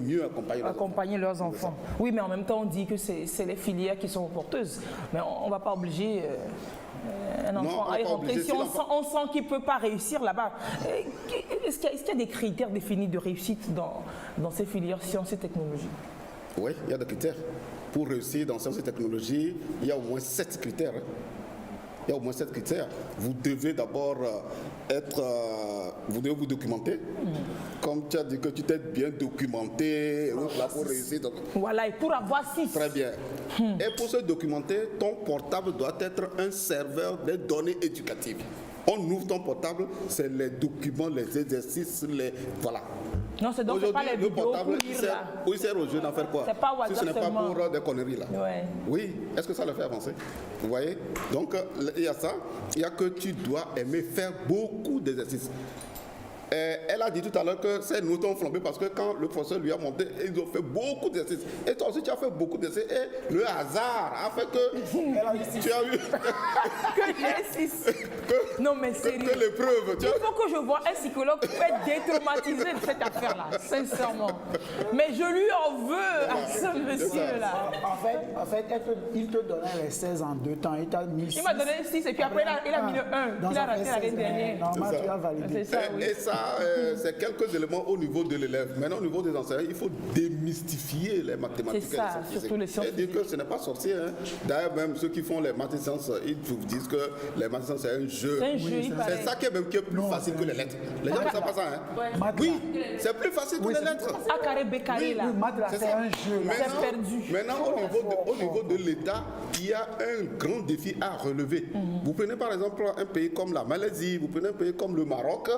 Speaker 4: mieux accompagner leurs enfants.
Speaker 1: Oui, mais en même temps, on dit que c'est les filières qui sont porteuses. Mais on ne va pas obliger un enfant à y rentrer. Si on sent qu'il ne peut pas réussir là-bas, est-ce qu'il y a des critères définis de réussite dans ces filières sciences et technologies?
Speaker 4: Oui, il y a des critères. Pour réussir dans sciences et technologies, il y a au moins 7 critères. Il y a au moins 7 critères. Vous devez d'abord vous devez vous documenter. Comme tu as dit que tu t'es bien documenté pour réussir. Donc,
Speaker 1: voilà, et pour avoir 6.
Speaker 4: Très bien. Et pour se documenter, ton portable doit être un serveur des données éducatives. On ouvre ton portable, c'est les documents, les exercices, voilà.
Speaker 1: Non, c'est donc pas les vidéos
Speaker 4: portable, il sert aux jeunes à faire quoi?
Speaker 1: C'est pas WhatsApp,
Speaker 4: si ce n'est pas pour des conneries là.
Speaker 1: Ouais.
Speaker 4: Oui, est-ce que ça le fait avancer? Vous voyez? Donc, il y a ça. Il y a que tu dois aimer faire beaucoup d'exercices. elle a dit tout à l'heure que ces notes ont flambé parce que quand le professeur lui a monté, ils ont fait beaucoup d'exercices. Et toi aussi, tu as fait beaucoup d'exercices. Et le hasard a fait que tu as eu
Speaker 1: Que j'ai 6. Non, mais sérieux.
Speaker 4: que l'épreuve.
Speaker 1: Il faut que je voie un psychologue pour être détraumatisé de cette affaire-là, sincèrement. Mais je lui en veux à ce monsieur-là.
Speaker 3: En fait, il te donnait les 16 en 2 temps. Il t'a mis 6.
Speaker 1: Il m'a donné 6 et puis après, il a mis le 1. Il a raté l'année dernière.
Speaker 3: Normalement, tu as validé.
Speaker 1: C'est ça, oui.
Speaker 4: Et ça, c'est quelques éléments au niveau de l'élève. Maintenant, au niveau des enseignants, il faut démystifier les mathématiques.
Speaker 1: C'est ça, surtout les sciences.
Speaker 4: Et dire que ce n'est pas sorcier. Hein. D'ailleurs, même ceux qui font les maths et sciences, ils vous disent que les maths et sciences, c'est un jeu.
Speaker 1: C'est un jeu, il paraît.
Speaker 4: C'est ça qui est plus facile que les lettres. Les gens ne savent pas ça. Hein. Oui, c'est plus facile que les lettres.
Speaker 1: A carré, B carré, là.
Speaker 3: Le maths, là, c'est un jeu. là.
Speaker 1: C'est perdu.
Speaker 4: Maintenant, au niveau de l'État, il y a un grand défi à relever. Vous prenez par exemple un pays comme la Malaisie, vous prenez un pays comme le Maroc,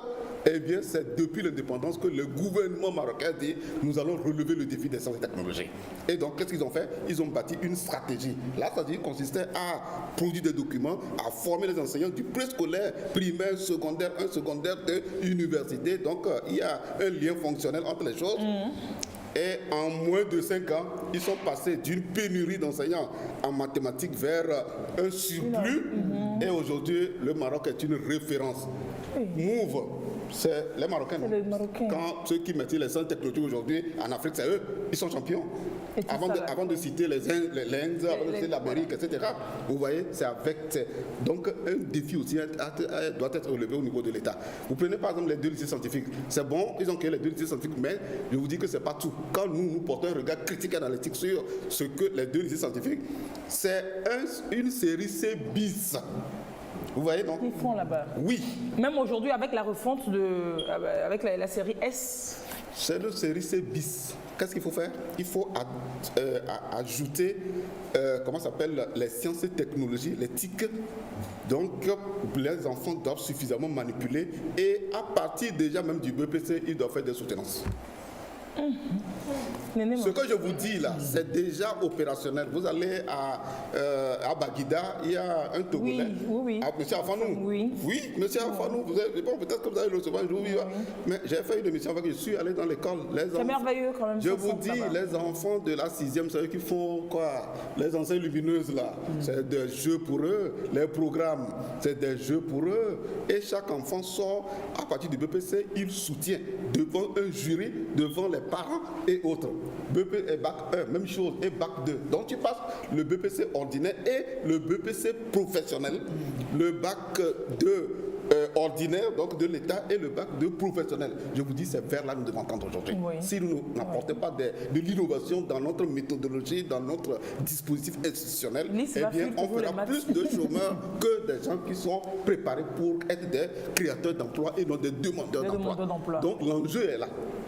Speaker 4: eh bien, c'est depuis l'indépendance que le gouvernement marocain dit nous allons relever le défi des sciences et technologies. Et donc, qu'est-ce qu'ils ont fait? Ils ont bâti une stratégie. La stratégie consistait à produire des documents, à former les enseignants du préscolaire, primaire, secondaire, un secondaire de université. Donc, il y a un lien fonctionnel entre les choses. Et en moins de 5 ans, ils sont passés d'une pénurie d'enseignants en mathématiques vers un surplus. Et aujourd'hui, le Maroc est une référence. Move, c'est les Marocains.
Speaker 1: C'est les Marocains.
Speaker 4: Quand ceux qui maîtrisent les sciences technologiques aujourd'hui en Afrique, c'est eux, ils sont champions. Avant de citer l'Inde, avant de citer l'Amérique, etc. Vous voyez, c'est avec. Donc, un défi aussi doit être relevé au niveau de l'État. Vous prenez par exemple les 2 lycées scientifiques. C'est bon, ils ont créé les 2 lycées scientifiques, mais je vous dis que c'est pas tout. Quand nous portons un regard critique et analytique sur ce que les 2 lycées scientifiques, c'est une série C bis. Vous voyez, non?
Speaker 1: Ils font là-bas.
Speaker 4: Oui.
Speaker 1: Même aujourd'hui, avec la refonte avec la série S.
Speaker 4: C'est une série C bis. Qu'est-ce qu'il faut faire? Il faut ajouter, comment ça s'appelle, les sciences et technologies, les TIC. Donc, les enfants doivent suffisamment manipuler et à partir déjà même du BPC, ils doivent faire des soutenances. Ce que je vous dis là, c'est déjà opérationnel. Vous allez à Baguida, il y a un Togolais.
Speaker 1: Oui.
Speaker 4: Monsieur Afanou. Oui, monsieur Afanou. Bon, peut-être que vous allez le recevoir un jour. Mais j'ai fait une émission avec, je suis allé dans l'école.
Speaker 1: C'est merveilleux quand même.
Speaker 4: Je vous dis, les enfants de la 6e, c'est eux qui font quoi? Les enseignes lumineuses là, c'est des jeux pour eux. Les programmes, c'est des jeux pour eux. Et chaque enfant sort, à partir du BPC, il soutient devant un jury, devant les parents et autres. BP et bac 1, même chose, et bac 2. Donc tu passes le BPC ordinaire et le BPC professionnel, le bac 2 ordinaire, donc de l'État, et le bac 2 professionnel. Je vous dis, c'est vers là que nous devons tendre aujourd'hui.
Speaker 1: Oui.
Speaker 4: Si nous n'apportons pas de l'innovation dans notre méthodologie, dans notre dispositif institutionnel, eh bien, on fera plus de chômeurs que des gens qui sont préparés pour être des créateurs d'emplois et non des demandeurs d'emploi. Donc l'enjeu est là.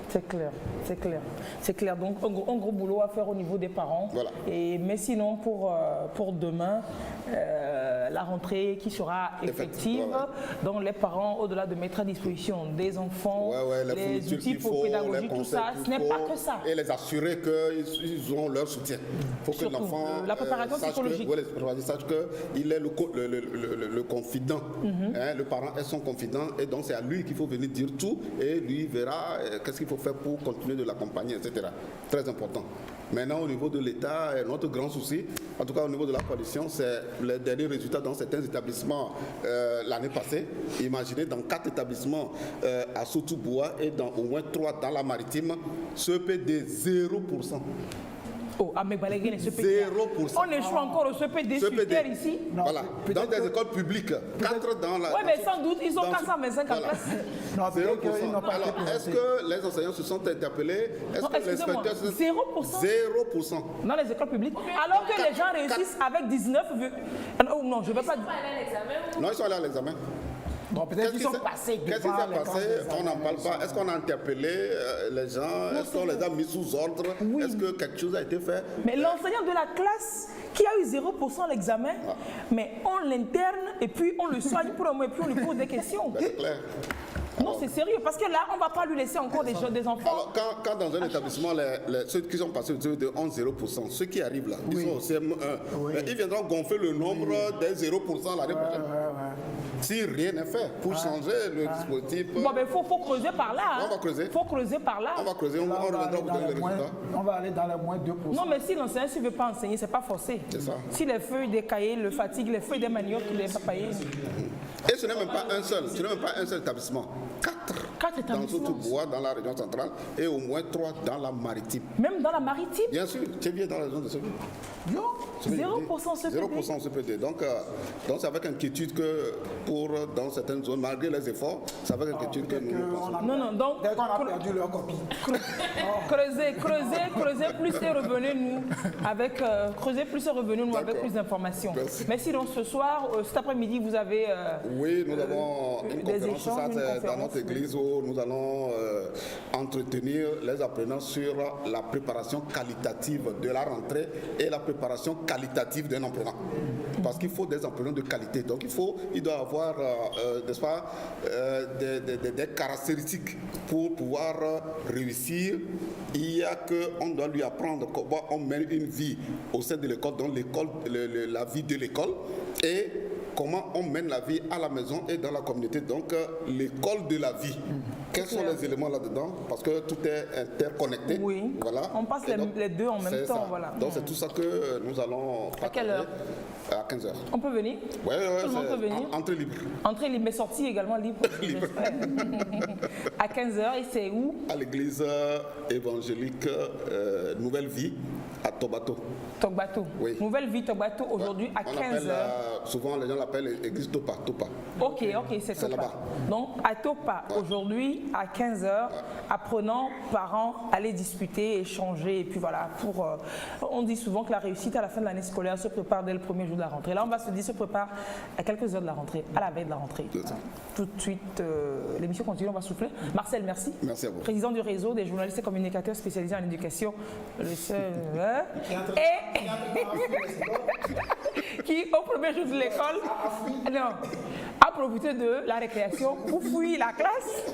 Speaker 1: C'est clair, c'est clair. C'est clair. Donc, un gros boulot à faire au niveau des parents.
Speaker 4: Voilà.
Speaker 1: Mais sinon, pour demain, la rentrée qui sera effective, donc les parents, au-delà de mettre à disposition des enfants, les outils pour pédagogie, tout ça, ce n'est pas que ça.
Speaker 4: Et les assurer qu'ils ont leur soutien. Il faut que l'enfant
Speaker 1: la préparation psychologique.
Speaker 4: Sache qu'il est le confident. Le parent est son confident et donc c'est à lui qu'il faut venir dire tout et lui verra qu'est-ce qu'il faut faire pour continuer de l'accompagner, etc. Très important. Maintenant, au niveau de l'État, notre grand souci, en tout cas au niveau de la coalition, c'est les derniers résultats dans certains établissements l'année passée. Imaginez, dans 4 établissements à Sotoboua et dans au moins 3 dans la maritime, CEPD 0%.
Speaker 1: Oh, à Mebalégué, les CPD.
Speaker 4: 0%.
Speaker 1: On échoue encore au CPD super ici.
Speaker 4: Non, voilà. Dans des écoles publiques, 4 dans la.
Speaker 1: Oui, mais sans doute, ils ont 425 en classe.
Speaker 3: Non,
Speaker 4: 0%. Alors, est-ce que les enseignants se sont interpellés?
Speaker 1: Non, excusez-moi, 0%.
Speaker 4: 0%.
Speaker 1: Dans les écoles publiques. Alors que les gens réussissent avec 19. Non, je ne veux pas dire.
Speaker 4: Non, ils sont allés à l'examen.
Speaker 3: Bon, peut-être qu'ils sont passés.
Speaker 4: Qu'est-ce qui s'est passé? On n'en parle pas. Est-ce qu'on a interpellé les gens? Est-ce qu'on les a mis sous ordre?
Speaker 1: Oui.
Speaker 4: Est-ce que quelque chose a été fait?
Speaker 1: Mais l'enseignant de la classe qui a eu 0% à l'examen, mais on l'interne et puis on le soigne pour un mois et puis on lui pose des questions.
Speaker 4: Ben, c'est clair.
Speaker 1: Non, c'est sérieux, parce que là, on ne va pas lui laisser encore des enfants.
Speaker 4: Alors, quand dans un établissement, ceux qui sont passés au de 0%, ceux qui arrivent là, ils sont au CM1, ils viendront gonfler le nombre des 0% l'année prochaine. si rien n'est fait pour changer le dispositif.
Speaker 1: Bon, mais il faut creuser par là.
Speaker 4: On va creuser.
Speaker 1: Il faut creuser par là.
Speaker 4: On va creuser, on reviendra vous donner les résultats.
Speaker 3: On va aller dans les moins 2%.
Speaker 1: Non, mais si l'enseignant ne veut pas enseigner, c'est pas forcé.
Speaker 4: C'est ça.
Speaker 1: Si les feuilles des cahiers le fatiguent, les feuilles des maniocs, il ne les pas payer.
Speaker 4: Et ce n'est même pas un seul, ce n'est même pas un seul établissement. 4
Speaker 1: établissements.
Speaker 4: dans Sotobois, dans la région centrale, et au moins 3 dans la maritime.
Speaker 1: Même dans la maritime.
Speaker 4: Bien sûr, tu es bien dans la région de Sotobois.
Speaker 1: 0% CPD.
Speaker 4: 0% CPD. Donc c'est avec inquiétude que dans certaines zones, malgré les efforts, c'est avec inquiétude que nous pensons.
Speaker 1: Non, donc
Speaker 3: Dès qu'on a perdu leur copie.
Speaker 1: creuser plus et revenez-nous avec avec plus d'informations. Merci. Donc ce soir, cet après-midi, vous avez
Speaker 4: oui, nous avons une
Speaker 1: des
Speaker 4: conférence,
Speaker 1: échanges,
Speaker 4: ça
Speaker 1: une
Speaker 4: c'est dans
Speaker 1: conférence.
Speaker 4: notre église où nous allons entretenir les apprenants sur la préparation qualitative de la rentrée et la préparation qualitative d'un apprenant. Parce qu'il faut des apprenants de qualité. Donc il doit avoir, n'est-ce pas, des caractéristiques pour pouvoir réussir. Il y a qu'on doit lui apprendre comment on mène une vie au sein de l'école, dans l'école, la vie de l'école, et comment on mène la vie à la maison et dans la communauté. Donc l'école de la vie. Quels sont les éléments là-dedans? Parce que tout est interconnecté.
Speaker 1: Oui.
Speaker 4: Voilà.
Speaker 1: On passe les deux en même temps. Voilà.
Speaker 4: Donc c'est tout ça que nous allons partager.
Speaker 1: À quelle heure?
Speaker 4: À 15h.
Speaker 1: On peut venir?
Speaker 4: Oui,
Speaker 1: Tout le monde peut venir?
Speaker 4: Entrée libre.
Speaker 1: Entrée libre, mais sortie également libre. J'espère. À 15h, et c'est où? À
Speaker 4: l'église évangélique Nouvelle Vie à Tobato.
Speaker 1: Togbato.
Speaker 4: Oui.
Speaker 1: Nouvelle Vie Togbato aujourd'hui à 15h.
Speaker 4: Souvent les gens l'appellent l'église Topa.
Speaker 1: Ok, c'est Topa.
Speaker 4: Là-bas.
Speaker 1: Donc à Topa, aujourd'hui à 15h, apprenants, parents, allez discuter, échanger. Et puis voilà, on dit souvent que la réussite à la fin de l'année scolaire se prépare dès le premier jour de la rentrée. Là, on va se prépare à quelques heures de la rentrée, à la veille de la rentrée. Tout de suite, l'émission continue, on va souffler. Marcel, merci.
Speaker 4: Merci à vous.
Speaker 1: Président du réseau des journalistes et communicateurs spécialisés en éducation. Le seul, qui, au premier jour de l'école, a profité de la récréation pour fouiller la classe.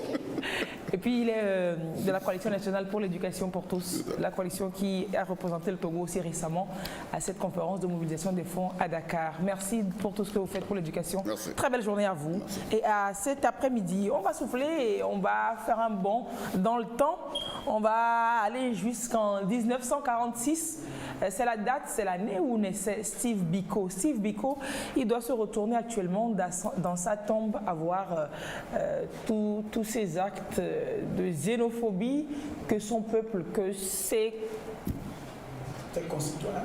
Speaker 1: Et puis il est de la Coalition nationale pour l'éducation pour tous, la coalition qui a représenté le Togo aussi récemment à cette conférence de mobilisation des fonds à Dakar. Merci pour tout ce que vous faites pour l'éducation. Très belle journée à vous. Merci. Et à cet après-midi, on va souffler et on va faire un bond dans le temps. On va aller jusqu'en 1946. C'est la date, c'est l'année où naissait Steve Biko. Steve Biko, il doit se retourner actuellement dans sa tombe à voir tous ces actes de xénophobie que son peuple, que ses
Speaker 3: concitoyens.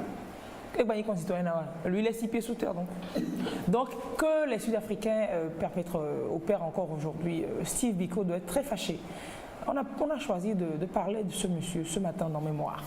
Speaker 1: Lui, il est 6 pieds sous terre. Donc que les Sud-Africains opèrent encore aujourd'hui, Steve Biko doit être très fâché. On a choisi de parler de ce monsieur ce matin dans Mémoire.